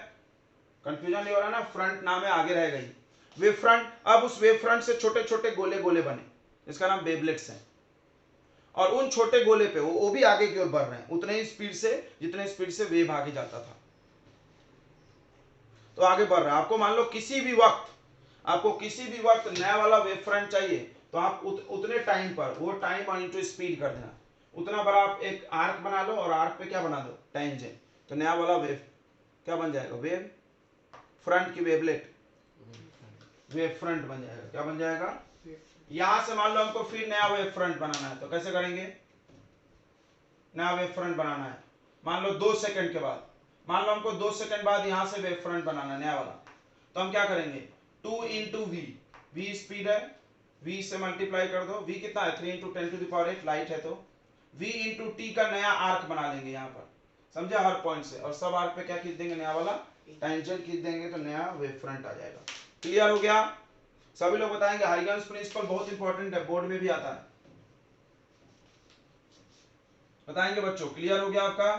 कंफ्यूजन नहीं हो रहा ना, फ्रंट नाम है, आगे रह गई वेव फ्रंट। अब उस वेव फ्रंट से छोटे छोटे गोले गोले बने, इसका नाम वेवलेट्स है। और उन छोटे गोले पे वो भी आगे की ओर बढ़ रहे हैं उतने ही स्पीड से जितने स्पीड से वेव आगे जाता था, तो आगे बढ़ रहा है। आपको मान लो किसी भी वक्त, आपको किसी भी वक्त नया वाला वेव फ्रंट चाहिए, तो आप उतने टाइम पर, वो टाइम और इंटू स्पीड कर देना, उतना बड़ा आप एक आर्क बना लो और आर्क पे क्या बना दो, टेंजेंट। तो नया वाला वेव क्या बन जाएगा, वेव फ्रंट की वेवलेट, वेव फ्रंट बन जाएगा। क्या बन जाएगा, यहां से मान लो हमको फिर नया वेव फ्रंट बनाना है, तो कैसे करेंगे, नया वेव फ्रंट बनाना है, मान लो 2 सेकंड के बाद, मान लो हमको 2 सेकंड बाद यहां से वेव फ्रंट बनाना है नया वाला, तो हम क्या करेंगे, 2 इंटू वी स्पीड है, v से मल्टीप्लाई कर दो, v कितना है, 3 इंटू 10⁸ लाइट है, तो v इंटू टी का नया आर्क बना लेंगे यहाँ पर, समझे, हर पॉइंट से, और सब आर्क पे क्या खींच देंगे, नया वाला टेंजेंट खींच देंगे, तो नया वेव फ्रंट आ जाएगा। क्लियर हो गया? सभी लोग बताएंगे हाइगन्स प्रिंसिपल बहुत इंपॉर्टेंट है, बोर्ड में भी आता है, बताएंगे बच्चों। क्लियर हो गया आपका?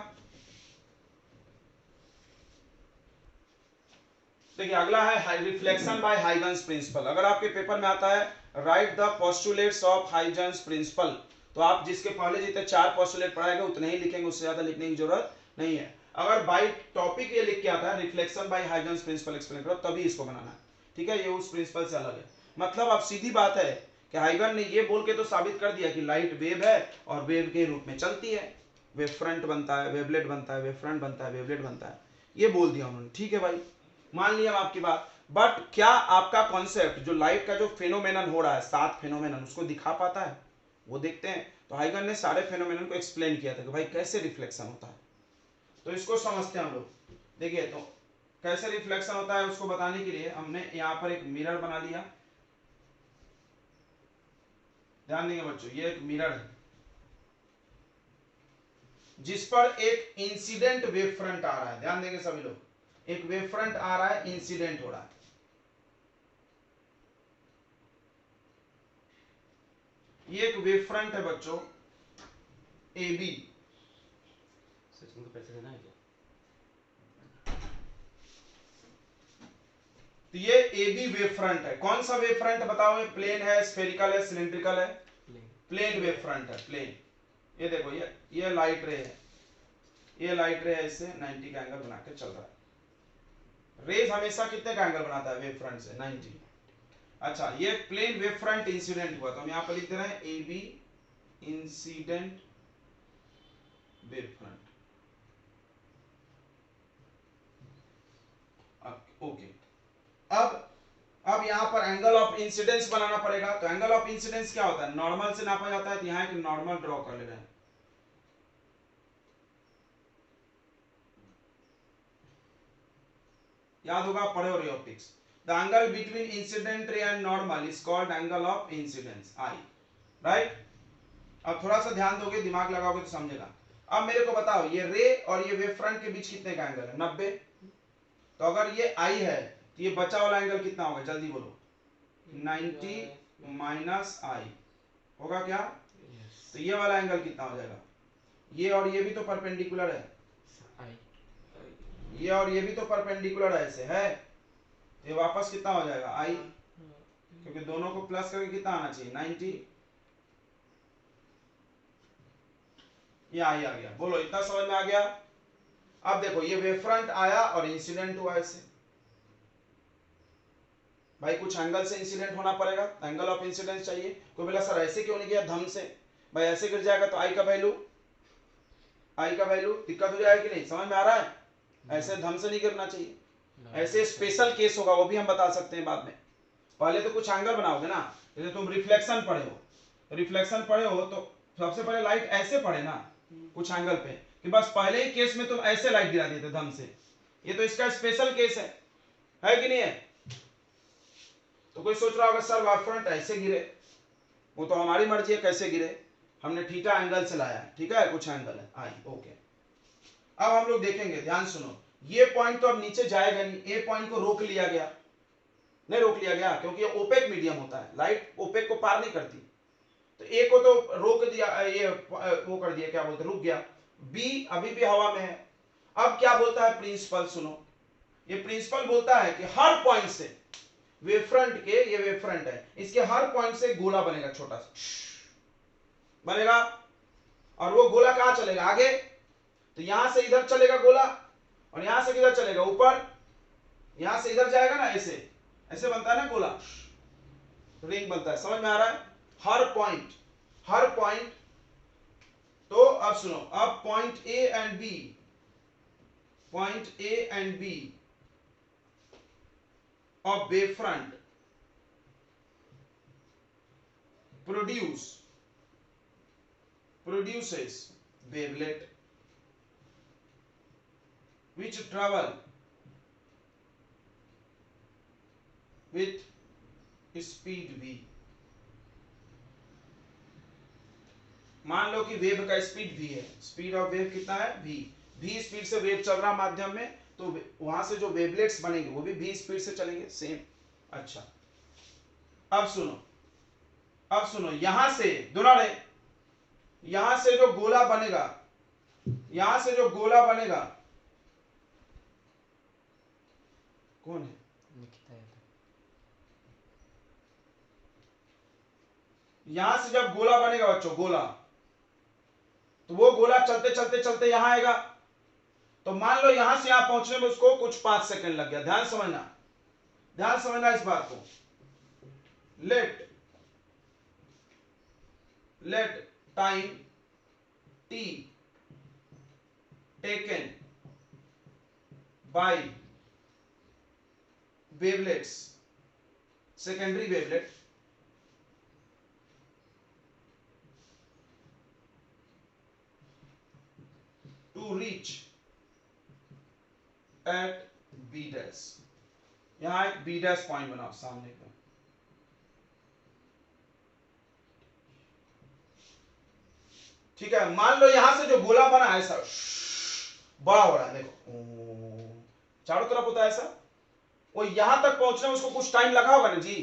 देखिए अगला है रिफ्लेक्शन बाय हाइगन्स प्रिंसिपल। अगर आपके पेपर में आता है write the postulates of Huygens principle, तो आप जिसके पहले जितने 4 पोस्टुलेट पढ़ाएंगे उतने ही लिखेंगे, उससे ज्यादा लिखने की जरूरत नहीं है। अगर बाय टॉपिक ये लिख के आता है reflection by Huygens principle explain करो, तभी इसको बनाना है, ठीक है। ये उस प्रिंसिपल से अलग है। मतलब अब सीधी बात है कि हाइगन ने ये बोल के तो साबित कर दिया कि लाइट वेव है और वेव के रूप में चलती है, वेव फ्रंट बनता है, वेवलेट बनता है, वेव फ्रंट बनता है, वेवलेट बनता है, ये बोल दिया उन्होंने, ठीक है भाई, मान लिया हम आपकी बात। बट क्या आपका कॉन्सेप्ट जो लाइट का जो फेनोमेनन हो रहा है, 7 फेनोमेनन, उसको दिखा पाता है, वो देखते हैं। तो हाइगन ने सारे फेनोमेनन को एक्सप्लेन किया था कि भाई कैसे रिफ्लेक्शन होता है, तो इसको समझते हैं हम लोग। देखिए तो कैसे रिफ्लेक्शन होता है उसको बताने के लिए हमने यहाँ पर एक मिरर बना लिया, ध्यान देंगे बच्चों, ये एक मिरर है जिस पर एक इंसिडेंट वेव फ्रंट आ रहा है, ध्यान देंगे सभी लोग, एक वेव फ्रंट आ रहा है, इंसिडेंट हो रहा है। ये एक वेव फ्रंट है बच्चों, ए बी, सचिन को पैसे देना है क्या? तो ये ए बी वेव फ्रंट है। कौन सा वेव फ्रंट बताओ, ये प्लेन है, स्फेरिकल है, सिलेंड्रिकल है, प्लेन वेव फ्रंट है, प्लेन। ये देखो ये लाइट रे है, ये लाइट रे है, इससे 90 का एंगल बना के चल रहा है। रेज हमेशा कितने का एंगल बनाता है वेव फ्रंट से, 90। अच्छा, ये प्लेन वेव फ्रंट इंसिडेंट हुआ, तो हम यहाँ पर लिख दे रहे हैं A B incident wave front, okay. अब यहाँ पर एंगल ऑफ इंसिडेंस बनाना पड़ेगा। तो एंगल ऑफ इंसिडेंस क्या होता है, नॉर्मल से नापा जाता है। तो यहाँ एक नॉर्मल ड्रॉ कर ले रहे हैं। याद होगा, आप पढ़े हो ray optics. The angle between incident ray and normal is called angle of incidence, I, right. अब थोड़ा सा ध्यान दोगे, दिमाग लगाओगे तो समझेगा। अब मेरे को बताओ, ये रे और ये वेव फ्रंट के बीच कितने का एंगल है, 90। तो अगर ये आई है तो ये बचा वाला एंगल कितना होगा, जल्दी बोलो। 90 माइनस आई होगा क्या? तो ये वाला एंगल कितना हो जाएगा? ये और ये भी तो परपेंडिकुलर है, ये और ये भी तो परपेंडिकुलर ऐसे है। ये वापस कितना हो जाएगा, आई, क्योंकि दोनों को प्लस करके कितना आना चाहिए, 90। ये आई आ गया। बोलो, इतना समझ में आ गया? अब देखो, ये वेव फ्रंट आया और इंसिडेंट हुआ ऐसे। भाई कुछ एंगल से इंसिडेंट होना पड़ेगा, एंगल ऑफ इंसिडेंस चाहिए। कोई बोला सर ऐसे क्यों नहीं गया धम से? भाई ऐसे गिर जाएगा तो आई का वैल्यू दिक्कत हो जाएगी कि नहीं, समझ में आ रहा है? ऐसे धम से नहीं गिरना चाहिए। ऐसे स्पेशल केस होगा, वो भी हम बता सकते हैं बाद में। पहले तो कुछ एंगल बनाओगे ना, जैसे तुम रिफ्लेक्शन पढ़े हो तो सबसे पहले लाइट ऐसे पड़े ना कुछ एंगल पे, कि बस पहले ही केस में तुम ऐसे लाइट गिरा देते धम से। ये तो इसका स्पेशल केस है कि नहीं है? तो कोई सोच रहा होगा सर वेव फ्रंट ऐसे गिरे, वो तो हमारी मर्जी है कैसे गिरे, हमने थीटा एंगल से लाया है, ठीक है, कुछ एंगल है, आई, ओके। अब हम लोग देखेंगे, ध्यान सुनो। ये पॉइंट तो अब नीचे जाएगा नहीं, ए पॉइंट को रोक लिया गया, नहीं रोक लिया गया क्योंकि ये ओपेक मीडियम होता है, लाइट ओपेक को पार नहीं करती। तो ए को तो रोक दिया, ये वो कर दिया, क्या बोलते, रुक गया। बी अभी भी हवा में है। अब क्या बोलता है प्रिंसिपल, सुनो। ये प्रिंसिपल बोलता है कि हर पॉइंट से वेव फ्रंट के, ये वेव फ्रंट है, इसके हर पॉइंट से गोला बनेगा, छोटा सा बनेगा। और वो गोला कहां चलेगा, आगे। तो यहां से इधर चलेगा गोला, और यहां से किधर चलेगा, ऊपर। यहां से इधर जाएगा ना, ऐसे ऐसे बनता है ना गोला, रिंग बनता है, समझ में आ रहा है? हर पॉइंट। तो अब सुनो, अब point A and B of wavefront produces wavelet which travel with speed v। मान लो कि वेव का स्पीड v है, स्पीड ऑफ वेव कितना है, v स्पीड से वेव चल रहा माध्यम में, तो वहां से जो वेवलेट्स बनेंगे वो भी v स्पीड से चलेंगे, सेम। अच्छा, अब सुनो, यहां से दोनों रे, यहां से जो गोला बनेगा, कौन है? यहां से जब गोला बनेगा बच्चों, गोला, तो वो गोला चलते चलते चलते यहां आएगा। तो मान लो यहां से यहां पहुंचने में उसको कुछ 5 सेकंड लग गया। ध्यान समझना इस बात को। Let time t taken by wavelets, secondary wavelet, to reach at b dash। यहां एक b dash पॉइंट बनाओ सामने का। ठीक है, मान लो यहां से जो गोला बना ऐसा बड़ा हो रहा है, देखो चारों तरफ होता है ऐसा, वो यहां तक पहुंचने में उसको कुछ टाइम लगा होगा ना जी।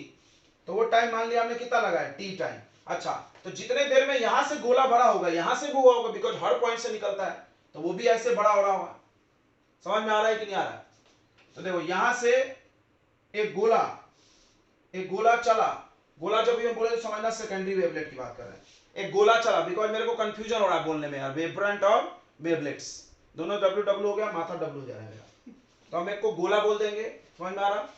तो वो टाइम मान लिया हमने कितना लगा है, t टाइम। अच्छा, तो जितने देर में यहां से गोला भरा होगा, यहां से भी हुआ होगा, बिकॉज हर पॉइंट से निकलता है, तो वो भी ऐसे बड़ा हो रहा होगा। समझ में आ रहा है कि नहीं आ रहा है? तो देखो, यहां से एक गोला चला, गोला जब ये बोले तो समझना सेकेंडरी वेवलेट की बात कर रहे हैं। एक गोला चला, बिकॉज मेरे को कंफ्यूजन हो रहा है बोलने में यार, वेवफ्रंट और वेवलेट्स दोनों W हो गया, माथा W हो जा रहा है मेरा। तो हम एक को गोला बोल देंगे, समझ में आ रहा?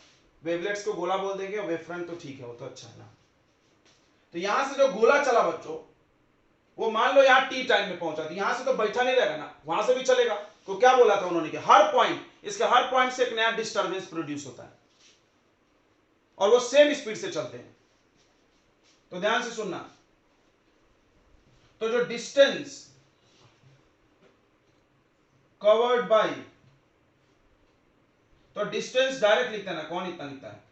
वेवलेट्स को गोला बोल देंगे, और वेवफ्रंट तो ठीक है, वो तो अच्छा है ना। तो यहां से जो गोला चला बच्चों, वो मान लो यहाँ t टाइम में पहुंचा, तो यहां से तो बैठा नहीं रहेगा ना, वहां से भी चलेगा। तो क्या बोला था उन्होंने कि हर पॉइंट, इसके हर पॉइंट से एक नया डिस्टर्बेंस प्रोड्यूस होता है। और वो सेम स्पीड से चलते हैं। तो ध्यान से सुनना, तो जो डिस्टेंस कवर्ड बाय, तो डिस्टेंस डायरेक्ट लिखते हैं ना, कौन इतना लिखता है,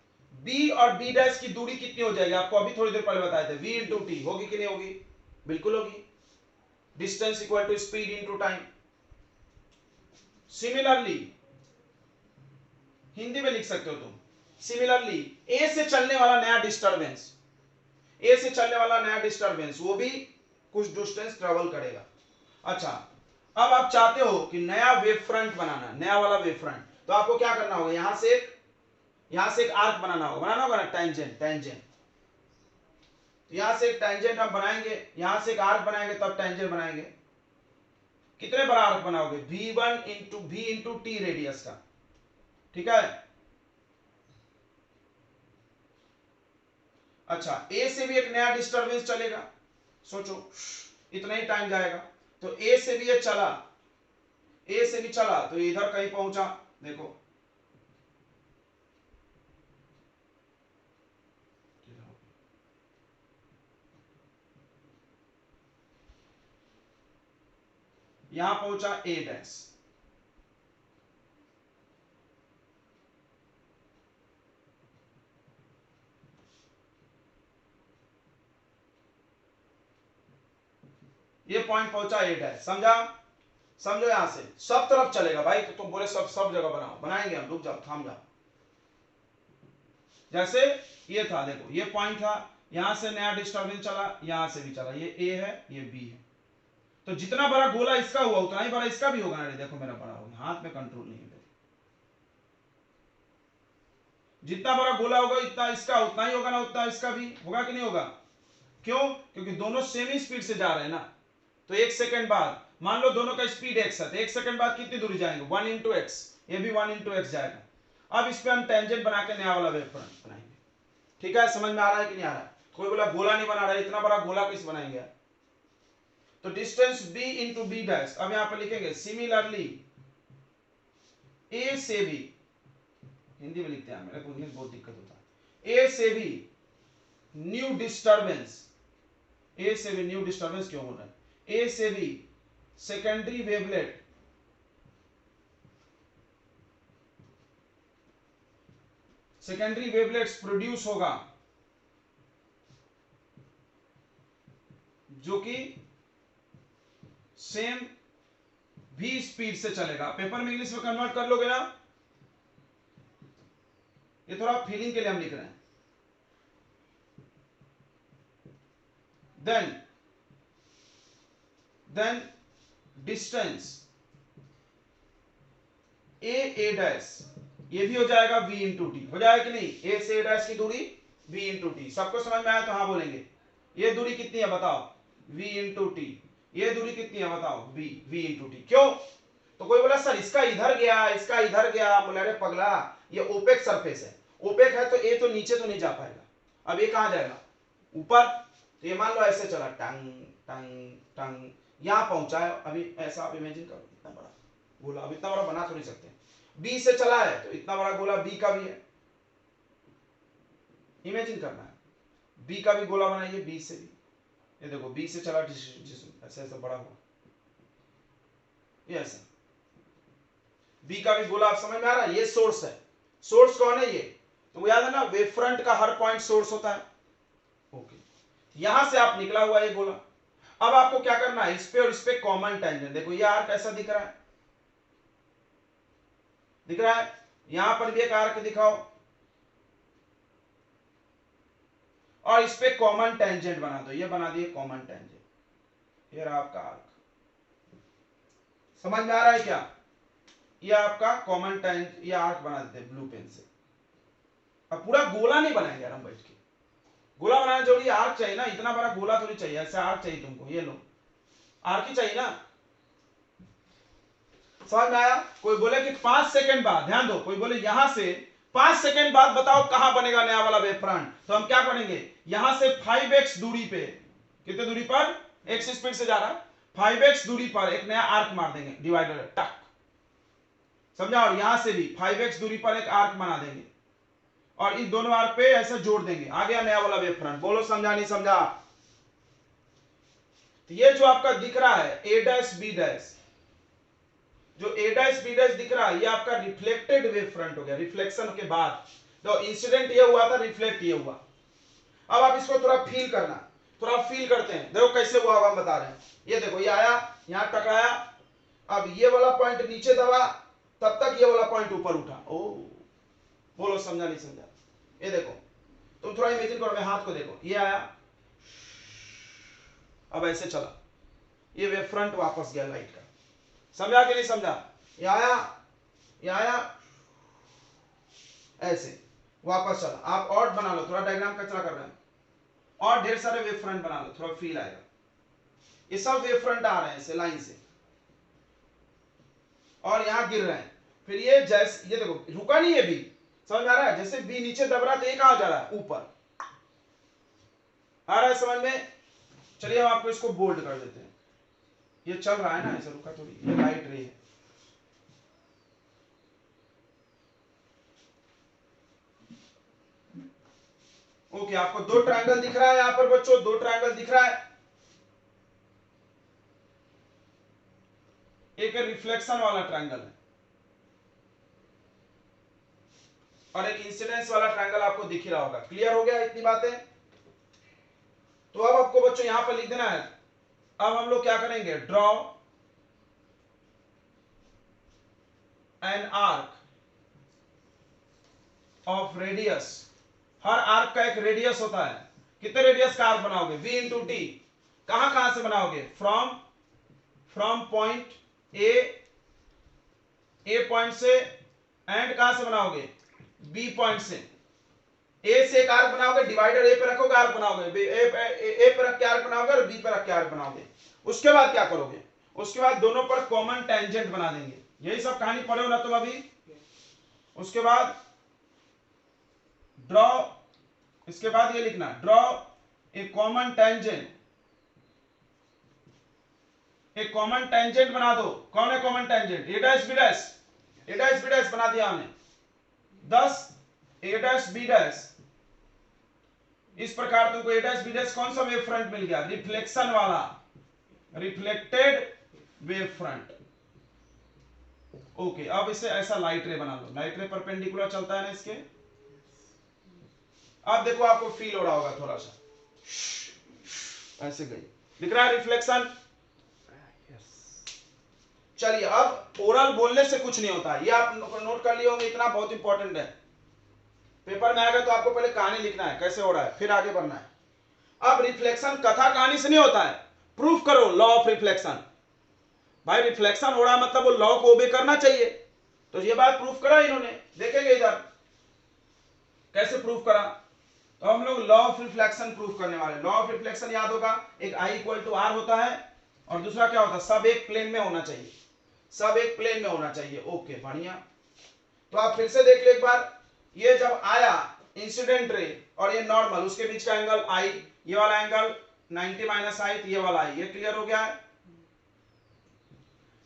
b और b डैश की दूरी कितनी हो जाएगी, आपको अभी थोड़ी देर पहले बताए थे, v इंटू टी, होगी कि नहीं होगी, बिल्कुल होगी। Distance equal to speed into time. Similarly Hindi में लिख सकते हो तुम, सिमिलरली ए से चलने वाला नया डिस्टरबेंस, ए से चलने वाला नया डिस्टरबेंस वो भी कुछ डिस्टेंस ट्रेवल करेगा। अच्छा, अब आप चाहते हो कि नया वेव फ्रंट बनाना, नया वाला वेव फ्रंट, तो आपको क्या करना होगा, यहां से एक आर्क बनाना होगा ना, टेंजेंट, यहां से एक टेंजेंट हम बनाएंगे, यहां से एक आर्क बनाएंगे, तब टेंजेंट बनाएंगे। कितने बड़ा आर्क बनाओगे, v1 into v into T radius का, ठीक है। अच्छा, ए से भी एक नया डिस्टरबेंस चलेगा, सोचो इतना ही टाइम जाएगा, तो ए से भी ये चला, ए से भी चला तो इधर कहीं पहुंचा, देखो यहां पहुंचा ए डैश, ये पॉइंट पहुंचा ए डैश, समझा, समझो, यहां से सब तरफ चलेगा भाई, तो तुम बोले सब जगह बनाओ, बनाएंगे हम, रुक जाओ, थाम जाओ। जैसे ये था, देखो ये पॉइंट था, यहां से नया डिस्टरबेंस चला, यहां से भी चला, ये ए है, ये बी है, तो जितना बड़ा गोला इसका हुआ उतना ही बड़ा इसका भी होगा ना, देखो मेरा बड़ा हो गया, हाथ में कंट्रोल नहीं है, जितना बड़ा गोला होगा इतना इसका उतना ही होगा ना, उतना इसका भी होगा कि नहीं होगा, क्यों, क्योंकि दोनों सेम ही स्पीड से जा रहे हैं ना। तो एक सेकंड बाद मान लो दोनों का स्पीड x है, तो एक सेकंड बाद कितनी दूरी जाएंगे, 1 इंटू एक्स, ये भी 1 इंटू एक्स जाएगा। अब इस पे हम टेंजेंट बना के नया वाला वेव फ्रंट बनाएंगे, ठीक है, समझ में आ रहा है कि नहीं आ रहा है। कोई बोला गोला नहीं बना रहा है, इतना बड़ा गोला किस बनाएंगे, तो distance b into B dash, अब यहां पर लिखेंगे सिमिलरली ए से भी, हिंदी में लिखते हैं, मेरे को इंग्लिश बहुत दिक्कत होता है, ए से भी न्यू डिस्टरबेंस, ए से भी न्यू डिस्टरबेंस क्यों हो रहा है, ए से भी secondary wavelet, secondary wavelets produce होगा, जो कि सेम भी स्पीड से चलेगा। पेपर में इंग्लिश में कन्वर्ट कर लोगे ना, ये थोड़ा फीलिंग के लिए हम लिख रहे हैं। देन डिस्टेंस ए डैश, ये भी हो जाएगा v इंटू टी, हो जाएगा कि नहीं, ए से ए डैश की दूरी v इंटू टी, सबको समझ में आया तो हाँ बोलेंगे। ये दूरी कितनी है बताओ, v इंटू टी, ये दूरी कितनी है बताओ, v इंटू टी, क्यों, तो कोई बोला सर इसका इधर गया, इसका इधर गया, बोला अरे पगला ये ओपेक सरफेस है, ओपेक है तो ए तो नीचे तो नहीं जा पाएगा, अब ये कहां जाएगा, ऊपर, तो ये मान लो ऐसे चला टंग टंग टंग, यहां पहुंचा है, अभी ऐसा आप इमेजिन करो, इतना बड़ा गोला, अब इतना बड़ा बना तो नहीं सकते, बी से चला है तो इतना बड़ा गोला बी का भी है, इमेजिन करना है, बी का भी गोला बनाइए, बी से भी, ये देखो बी से चला ऐसा ऐसा बड़ा हुआ, ये ऐसा, बी का भी गोला, आप समझ में आ रहा है, ये सोर्स है, सोर्स कौन है ये, तो याद है ना वेव फ्रंट का हर पॉइंट सोर्स होता है, ओके, यहां से आप निकला हुआ ये गोला, अब आपको क्या करना है, इस पे और इस पे कॉमन टेंजेंट, देखो ये आर्क ऐसा दिख रहा है, दिख रहा है, यहां पर भी एक आर्क दिखाओ, और इस पे कॉमन टेंजेंट बना दो, ये बना दिए कॉमन टेंजेंट, ये रहा आपका आर्क, समझ में आ रहा है क्या, ये आपका कॉमन टेंजेंट, ये आर्क बना देते हैं ब्लू पेन से। अब पूरा गोला नहीं बनाएंगे यार हम बैठ के, गोला बनाना जरूरी, आर्क चाहिए ना, इतना बड़ा गोला थोड़ी चाहिए, ऐसा आर्क चाहिए तुमको, ये लो आर्क ही चाहिए ना, समझ में आया। कोई बोले कि 5 सेकंड बाद, ध्यान दो, कोई बोले यहां से 5 सेकंड बाद बताओ कहां बनेगा नया वाला वेव फ्रंट, तो हम क्या करेंगे, यहां से 5x दूरी पे, कितने दूरी पर, x स्पीड से जा रहा है, 5x दूरी पर एक नया आर्क मार देंगे, डिवाइडर टक, समझा, और यहां से भी 5x दूरी पर एक आर्क बना देंगे, और इस दोनों आर्क पे ऐसे जोड़ देंगे, आ गया नया वाला वेव फ्रंट। बोलो समझा नहीं समझा? तो ये जो आपका दिख रहा है ए डैश बी डैश, जो ए डैश बी डैश दिख रहा है ये आपका रिफ्लेक्टेड वेव फ्रंट हो गया, रिफ्लेक्शन के बाद। तो इंसिडेंट ये हुआ था, रिफ्लेक्ट ये हुआ। अब आप इसको थोड़ा फील करना, थोड़ा फील करते हैं, देखो कैसे हुआ होगा हम बता रहे हैं। ये देखो ये आया, यहां टकराया, अब ये वाला पॉइंट नीचे दबा, तब तक ये वाला पॉइंट ऊपर उठा। ओ बोलो समझा नहीं समझा? ये देखो तुम थोड़ा इमेजिन करो, मैं हाथ को देखो, ये आया, अब ऐसे चला, ये वेव फ्रंट वापस गया लाइट का। समझा कि नहीं समझा? ये आया, ये आया, ऐसे वापस चला। आप और बना लो, थोड़ा डायग्राम कचरा कर रहे हैं, और ढेर सारे वेव फ्रंट बना लो, थोड़ा फील आएगा। ये सब वेव फ्रंट आ रहे हैं ऐसे लाइन से, और यहां गिर रहे हैं। फिर ये जैसे ये देखो रुका नहीं, ये भी समझ में आ रहा है? जैसे बी नीचे दब रहा, तो ये कहां जा रहा है? ऊपर। आ रहा है समझ में? चलिए हम आपको इसको बोल्ड कर देते हैं। ये चल रहा है ना ऐसे, रुका थोड़ी, ये लाइट रे है। ओके, आपको दो ट्रायंगल दिख रहा है यहां पर बच्चों, दो ट्रायंगल दिख रहा है। एक रिफ्लेक्शन वाला ट्रायंगल है और एक इंसिडेंस वाला ट्रायंगल आपको दिख ही रहा होगा। क्लियर हो गया इतनी बातें? तो अब आपको बच्चों यहां पर लिख देना है। अब हम लोग क्या करेंगे? Draw an arc of radius. Her arc का एक रेडियस होता है। कितने रेडियस का आर्क बनाओगे? v into T. कहां से बनाओगे? फ्रॉम पॉइंट ए पॉइंट से, एंड कहां से बनाओगे? बी पॉइंट से। ए से एक आर्क बनाओगे, डिवाइडर ए पे रखोगे, आर्क बनाओगे, ए पे रख के आर्क बनाओगे और बी पे रख के आर्क बनाओगे। उसके बाद क्या करोगे? उसके बाद दोनों पर कॉमन टेंजेंट बना देंगे। यही सब कहानी पढ़े हो ना तुम अभी? उसके बाद ड्रॉ, इसके बाद ये लिखना, ड्रॉ ए कॉमन टेंजेंट। एक कॉमन टेंजेंट बना दो। कौन है कॉमन टेंजेंट? ए डैश बी डैश। ए डैश बी डैश बना दिया हमने। 10 ए डैश बी डैश। इस प्रकार तुमको ए डैश बी डैश कौन सा वेव फ्रंट मिल गया? रिफ्लेक्शन वाला, रिफ्लेक्टेड वेव फ्रंट। ओके, अब इसे ऐसा लाइट रे बना लो। लाइट रे परपेंडिकुलर चलता है ना इसके। अब देखो आपको फील हो रहा होगा थोड़ा सा, ऐसे गई, दिख रहा है रिफ्लेक्शन? चलिए अब ओरल बोलने से कुछ नहीं होता, ये आप नोट कर लिए होंगे, इतना बहुत इंपॉर्टेंट है। पेपर में आएगा तो आपको पहले कहानी लिखना है कैसे हो रहा है, फिर आगे बढ़ना है। अब रिफ्लेक्शन कथा कहानी से नहीं होता है, प्रूफ करो लॉ ऑफ रिफ्लेक्शन। भाई रिफ्लेक्शन हो रहा है मतलब वो लॉ को ओबे करना चाहिए, तो ये बात प्रूफ करा इन्होंने। देखेंगे इधर कैसे प्रूफ करा। तो हम लोग लॉ ऑफ रिफ्लेक्शन प्रूफ करने वाले। लॉ ऑफ रिफ्लेक्शन याद होगा, एक आई इक्वल टू आर होता है और दूसरा क्या होता है? सब एक प्लेन में होना चाहिए, सब एक प्लेन में होना चाहिए। ओके बढ़िया। तो आप फिर से देख लो एक बार, ये जब आया इंसिडेंट रे और ये नॉर्मल, उसके बीच का एंगल आई, ये वाला एंगल 90 माइनस आई, ये वाला आई। ये क्लियर हो गया है?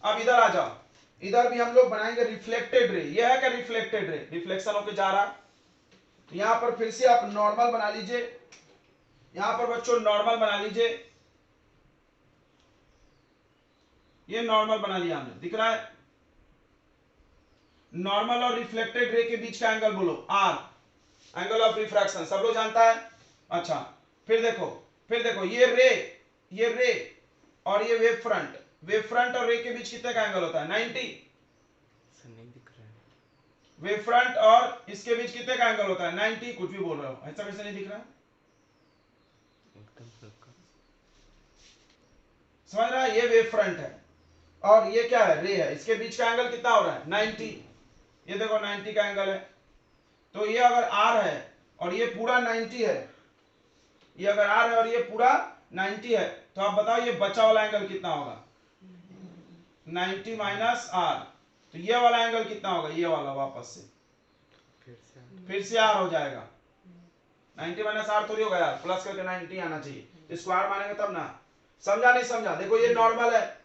अब इधर आ जाओ, इधर भी हम लोग बनाएंगे रिफ्लेक्टेड रे। ये है क्या रिफ्लेक्टेड रे? रिफ्लेक्शन होके जा रहा। तो यहां पर फिर से आप नॉर्मल बना लीजिए, यहां पर बच्चों नॉर्मल बना लीजिए। ये नॉर्मल बना लिया हमने, दिख रहा है? नॉर्मल और रिफ्लेक्टेड रे के बीच का एंगल बोलो आर, एंगल ऑफ रिफ्रैक्शन, सब लोग जानता है। अच्छा फिर देखो ये रे और ये वेव फ्रंट और रे के बीच कितने का एंगल होता है? 90। नहीं दिख रहा है। वेव फ्रंट और इसके बीच कितने का एंगल होता है? 90। कुछ भी बोल रहे हो, ऐसा कैसे नहीं दिख रहा है? एकदम हल्का। समझ रहा है? ये वेव फ्रंट है और ये क्या है? रे है। इसके बीच का एंगल कितना हो रहा है? 90। ये देखो 90 का एंगल है। तो ये अगर आर है और ये पूरा 90 है, ये अगर आर है और ये पूरा 90 है, तो आप बताओ ये बचा वाला एंगल कितना होगा? 90 माइनस आर। तो ये वाला एंगल कितना होगा? ये वाला वापस से फिर से आर हो जाएगा। 90 माइनस आर थोड़ी होगा यार, प्लस करके 90 आना चाहिए। स्क्वायर मानेंगे तब ना। समझा नहीं समझा? देखो ये नॉर्मल है,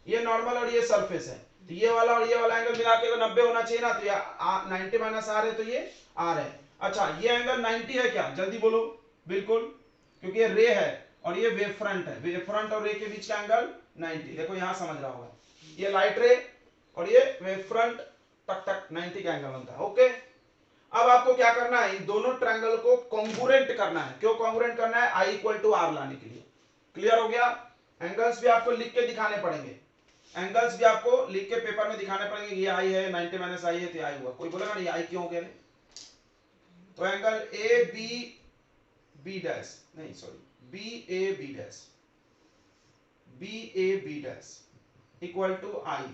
ये नॉर्मल और ये सरफेस है, तो ये वाला और ये वाला एंगल मिला के 90 होना चाहिए ना। तो ये 90 माइनस आर है तो ये आर है। अच्छा ये एंगल 90 है क्या, जल्दी बोलो। बिल्कुल, क्योंकि ये रे है और ये वेव फ्रंट है, वेव फ्रंट और रे के बीच का एंगल 90। देखो यहां समझ रहा होगा, ये लाइट रे और ये वेव फ्रंट, टक टक 90 का एंगल बनता है। ओके, अब आपको क्या करना है, इन दोनों ट्रायंगल को कॉन्ग्रुएंट करना है। क्यों कॉन्ग्रुएंट करना है, आई इक्वल टू आर लाने के लिए। क्लियर हो गया। एंगल्स भी आपको लिख के दिखाने पड़ेंगे, एंगल्स भी आपको लिख के पेपर में दिखाने पड़ेंगे। ये आई है, 90 माइनस आई है तो आई हुआ। कोई बोलेगा नहीं आई क्यों हो गया। तो angle A B B dash, नहीं sorry B A B dash, B A B dash equal to i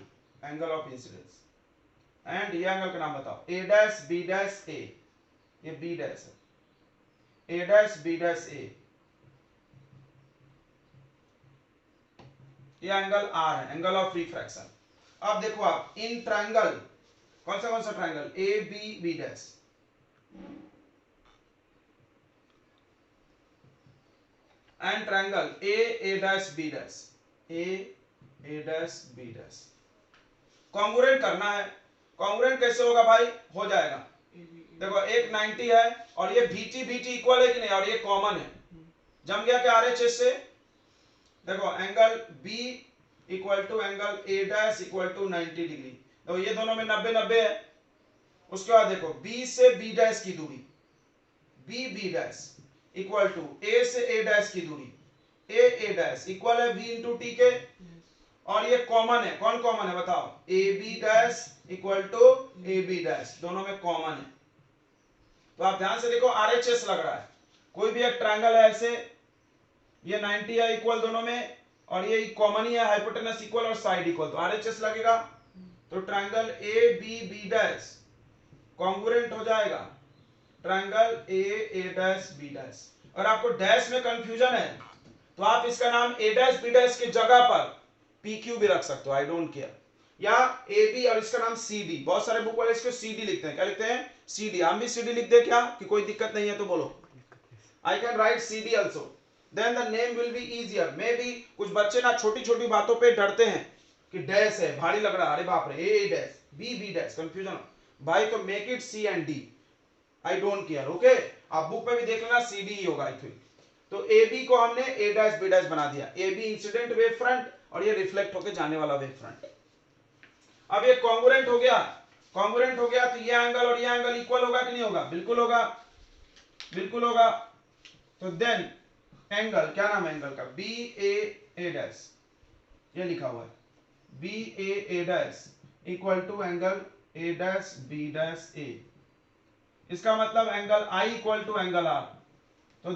angle of incidence. And ये एंगल का नाम बताओ, A dash B dash A, ये बी डैश है, A dash B dash A, ये angle r है, angle of refraction. अब देखो आप इन ट्रायंगल, कौन सा triangle, A B B dash, and triangle A dash B dash, A dash B dash congruent करना है। कॉन्ग्रुएंट कैसे होगा भाई, हो जाएगा। देखो एक 90 है और ये बीटी बीटी इक्वल है कि नहीं, और ये कॉमन है, जम गया क्या आरएचएस से। देखो angle B equal to angle A dash equal to 90 degree. तो ये दोनों में 90 90 है। उसके बाद देखो बी से बी डैश की दूरी, B B dash equal to A से ए डैश की दूरी, ए डैश इक्वल है बी इंटू टी के, और ये कॉमन है। कौन कॉमन है बताओ, A B dash equal to A B dash, दोनों में कॉमन है। तो आप ध्यान से देखो आरएचएस लग रहा है, कोई भी एक ट्रायंगल है ऐसे, ये 90 है इक्वल दोनों में, और ये कॉमन ही है, हाइपोटेनस इक्वल और साइड इक्वल, तो आरएचएस लगेगा। तो triangle A B dash congruent हो जाएगा triangle A dash B dash. और आपको डैश में कंफ्यूजन है तो आप इसका नाम ए डैश बी डैश की जगह पर पी क्यू भी रख सकते हो, आई डोंट केयर, या ए बी और इसका नाम सी डी। बहुत सारे बुक वाले इसको सी डी लिखते हैं, क्या लिखते हैं, सी डी। हम भी सी डी लिख दे क्या, कि कोई दिक्कत नहीं है तो बोलो, I can write C D also, then the name will be easier. Maybe कुछ बच्चे ना छोटी छोटी बातों पे डरते हैं कि डैश है भारी लग रहा है, अरे बाप रे A dash B dash confusion भाई, तो make it C and D, I don't care. Okay, आप बुक में भी देख लेना सी डी ही होगा आई थिंक। तो ए बी को हमने ए डैश बी डैश बना दिया, A B incident wave front और ये रिफ्लेक्ट होके जाने वाला वेव फ्रंट। अब ये कॉन्ग्रुएंट हो गया, कॉन्ग्रुएंट हो गया तो ये एंगल और ये एंगल इक्वल होगा कि नहीं होगा, बिल्कुल होगा, बिल्कुल होगा। तो देन एंगल, क्या नाम है एंगल का, बी ए डैश, ये लिखा हुआ है B A dash equal to angle A dash B dash A. इसका मतलब angle i equal to angle r. तो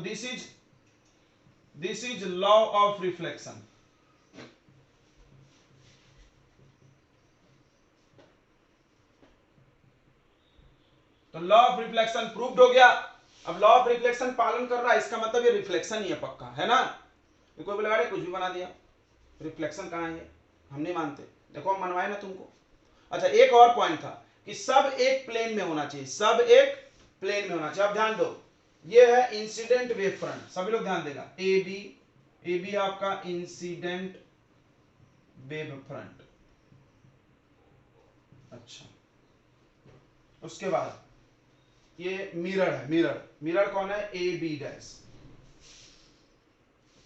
this is law of reflection. तो लॉ ऑफ रिफ्लेक्शन प्रूव्ड हो गया। अब लॉ ऑफ रिफ्लेक्शन पालन कर रहा है, इसका मतलब ये रिफ्लेक्शन ही है पक्का, है ना। कोई बोलेगा अरे कुछ भी बना दिया, रिफ्लेक्शन कहाँ है, हम नहीं मानते। देखो हम मनवाए ना तुमको। अच्छा एक और पॉइंट था कि सब एक प्लेन में होना चाहिए, सब एक प्लेन में होना चाहिए। अब ध्यान दो, ये है इंसिडेंट वेव फ्रंट, सभी लोग ध्यान देगा, ए बी आपका इंसिडेंट वेव फ्रंट। अच्छा उसके बाद ये मिरर है, मिरर कौन है, ए बी डैश,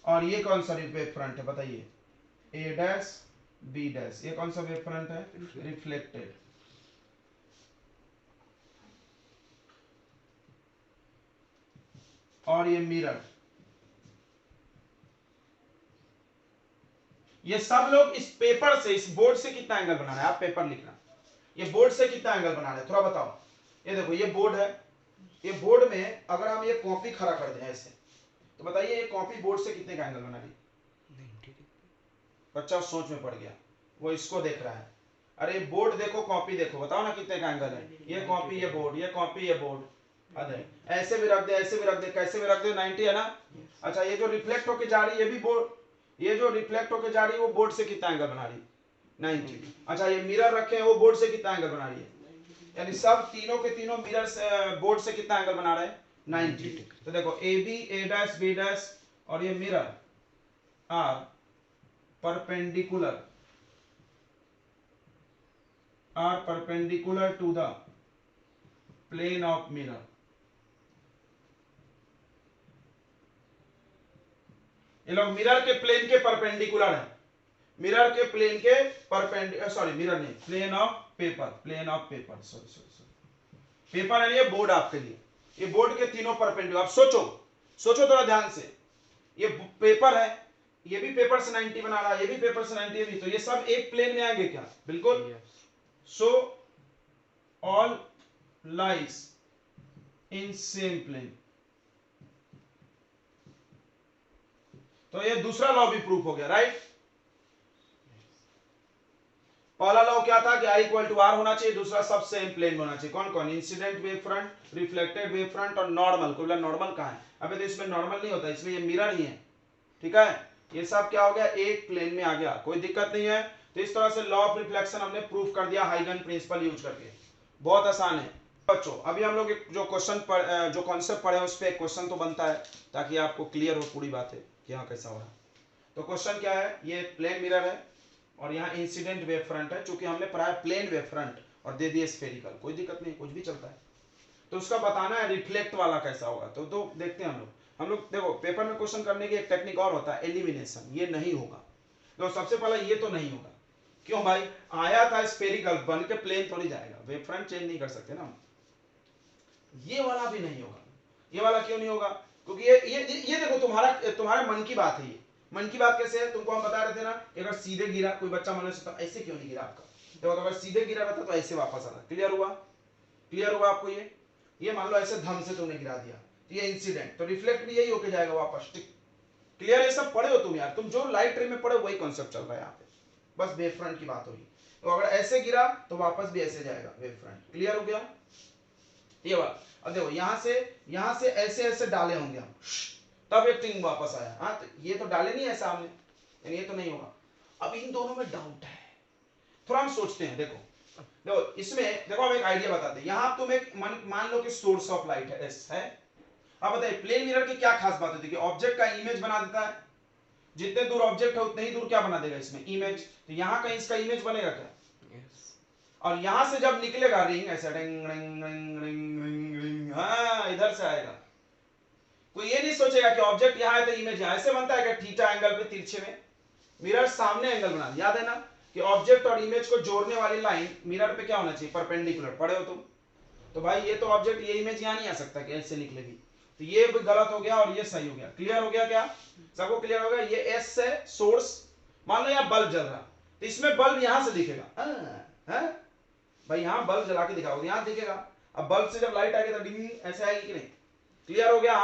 और ये कौन सा वेव फ्रंट है बताइए, ए डैश बी डैश, ये कौन सा वेव फ्रंट है, रिफ्लेक्टेड। और ये मिरर, ये सब लोग इस पेपर से, इस बोर्ड से कितना एंगल बनाना है, आप पेपर लिखना, ये बोर्ड से कितना एंगल बनाना है थोड़ा बताओ। ये देखो ये बोर्ड है, ये बोर्ड में अगर हम ये कॉपी खड़ा कर दें ऐसे, तो बताइए ये कॉपी बोर्ड से कितने का एंगल बना रही। बच्चा सोच में पड़ गया, वो इसको देख रहा है, अरे बोर्ड देखो कॉपी देखो, बताओ ना कितने का एंगल है, ये कॉपी ये बोर्ड, ये कॉपी ये बोर्ड, अरे ऐसे भी रख दे, ऐसे भी रख दे, कैसे भी रख दे, 90 है ना। अच्छा ये जो रिफ्लेक्ट होके जा रही है ये भी बोर्ड, ये जो रिफ्लेक्ट होके जा रही है वो बोर्ड से कितना एंगल बना रही है, 90। अच्छा ये मिरर रखे हैं वो बोर्ड से कितना एंगल बना रही है, यानी सब तीनों के तीनों मिरर से बोर्ड से कितना एंगल बना रहे हैं, 90। तो देखो A B A dash B dash और ये mirror are perpendicular to the plane of mirror. ये लोग मिरर के प्लेन के परपेंडिकुलर है, मिरर के प्लेन के परपेंडिकुलर, सॉरी मिरर नहीं, plane of paper, sorry paper है, ये बोर्ड आपके लिए, ये बोर्ड के तीनों परपेंडिकुलर। आप सोचो थोड़ा ध्यान से, ये पेपर है, ये भी पेपर से 90 बना रहा है, ये भी पेपर से 90 भी, तो ये सब एक प्लेन में आएंगे क्या? बिल्कुल। So all lies in same plane. तो ये दूसरा लॉ भी प्रूफ हो गया, राइट। पहला लॉ क्या था कि I इक्वल टू आर होना चाहिए, दूसरा सब सेम प्लेन में होना चाहिए। कौन कौन? Incident wave front, reflected wave front और नॉर्मल। कोई बोला नॉर्मल कहाँ है? अबे तो इसमें नॉर्मल नहीं होता, इसमें ये मिरर ही है, ठीक है। ये सब क्या हो गया? एक प्लेन में आ गया, कोई दिक्कत नहीं है। तो इस तरह से लॉ ऑफ रिफ्लेक्शन हमने प्रूफ कर दिया हाइगन प्रिंसिपल यूज करके, बहुत आसान है बच्चों। अभी हम लोग जो क्वेश्चन जो कॉन्सेप्ट पढ़े उस पर एक क्वेश्चन तो बनता है, ताकि आपको क्लियर हो पूरी बात है कि यहाँ कैसा हो रहा है। तो क्वेश्चन क्या है? ये प्लेन मिरर है और यहाँ इंसिडेंट वेव फ्रंट है, चूंकि हमने पढ़ा है प्लेन वेव फ्रंट और दे दिए स्फेरिकल, कोई दिक्कत नहीं, कुछ भी चलता है। तो उसका बताना है रिफ्लेक्ट वाला कैसा होगा। तो देखते हैं हम लोग देखो पेपर में क्वेश्चन करने की एक टेक्निक और होता है, एलिमिनेशन। ये नहीं होगा, तो सबसे पहले ये तो नहीं होगा। क्यों भाई? आया था स्फेरिकल, बन के प्लेन थोड़ी जाएगा, वेव फ्रंट चेंज नहीं कर सकते ना। ये वाला भी नहीं होगा। ये वाला क्यों नहीं होगा? क्योंकि ये देखो तुम्हारे मन की बात है। ये मन की बात कैसे है? तुमको हम बता रहे थे ना कि अगर सीधे गिरा, कोई बच्चा मान लो ऐसे क्यों नहीं गिरा आपका, तो अगर सीधे गिरा रहता तो ऐसे वापस आता। क्लियर हुआ आपको? ये मान लो ऐसे धम से तुमने गिरा दिया, तो ये इंसिडेंट, तो रिफ्लेक्ट भी यही होके जाएगा वापस। क्लियर? ये सब पढ़े हो तुम यार, तुम जो लाइट रे में पढ़े वही कॉन्सेप्ट चल रहा है यहाँ पे, बस वेव फ्रंट की बात होगी। तो अगर ऐसे गिरा तो वापस भी ऐसे जाएगा वेव फ्रंट। क्लियर हो गया ये बात? अब देखो यहाँ से ऐसे ऐसे डाले होंगे हम, तब एक टिंग वापस आया। हाँ, तो ये तो डाले नहीं है सामने, यानी ये तो नहीं होगा। अब इन दोनों में डाउट है, थोड़ा हम सोचते हैं। देखो इसमें देखो हम एक आइडिया बताते हैं। यहाँ तुम एक मान लो कि सोर्स ऑफ लाइट है, एस है। अब बताइए प्लेन मिरर की क्या खास बात होती है? कि ऑब्जेक्ट का इमेज बना देता है, जितने दूर ऑब्जेक्ट है उतने ही दूर क्या बना देगा इसमें? इमेज। तो यहाँ कहीं इसका इमेज बनेगा क्या? और यहां से जब निकलेगा रिंग ऐसा ring ring ring ring ring ring, हाँ इधर से आएगा। कोई ये नहीं सोचेगा कि ऑब्जेक्ट यहाँ है तो इमेज यहाँ। ऐसे बनता है कि थीटा एंगल पे तिरछे में मिरर सामने एंगल बना, याद है ना कि ऑब्जेक्ट और इमेज को जोड़ने वाली लाइन मिरर पे क्या होना चाहिए? परपेंडिकुलर। पढ़े हो तुम? तो भाई ये तो ऑब्जेक्ट, ये इमेज यहाँ नहीं आ सकता कि ऐसे निकलेगी, तो ये भी गलत हो गया और ये सही हो गया। क्लियर हो गया? क्या सबको क्लियर हो गया? ये एस से सोर्स, मान लो यहाँ बल्ब जल रहा, तो इसमें बल्ब यहां से दिखेगा। भाई यहाँ बल्ब जला के दिखाओ, यहाँ दिखेगा। अब बल्ब से जब लाइट आएगी तो डिंग ऐसे आएगी कि नहीं? क्लियर हो गया?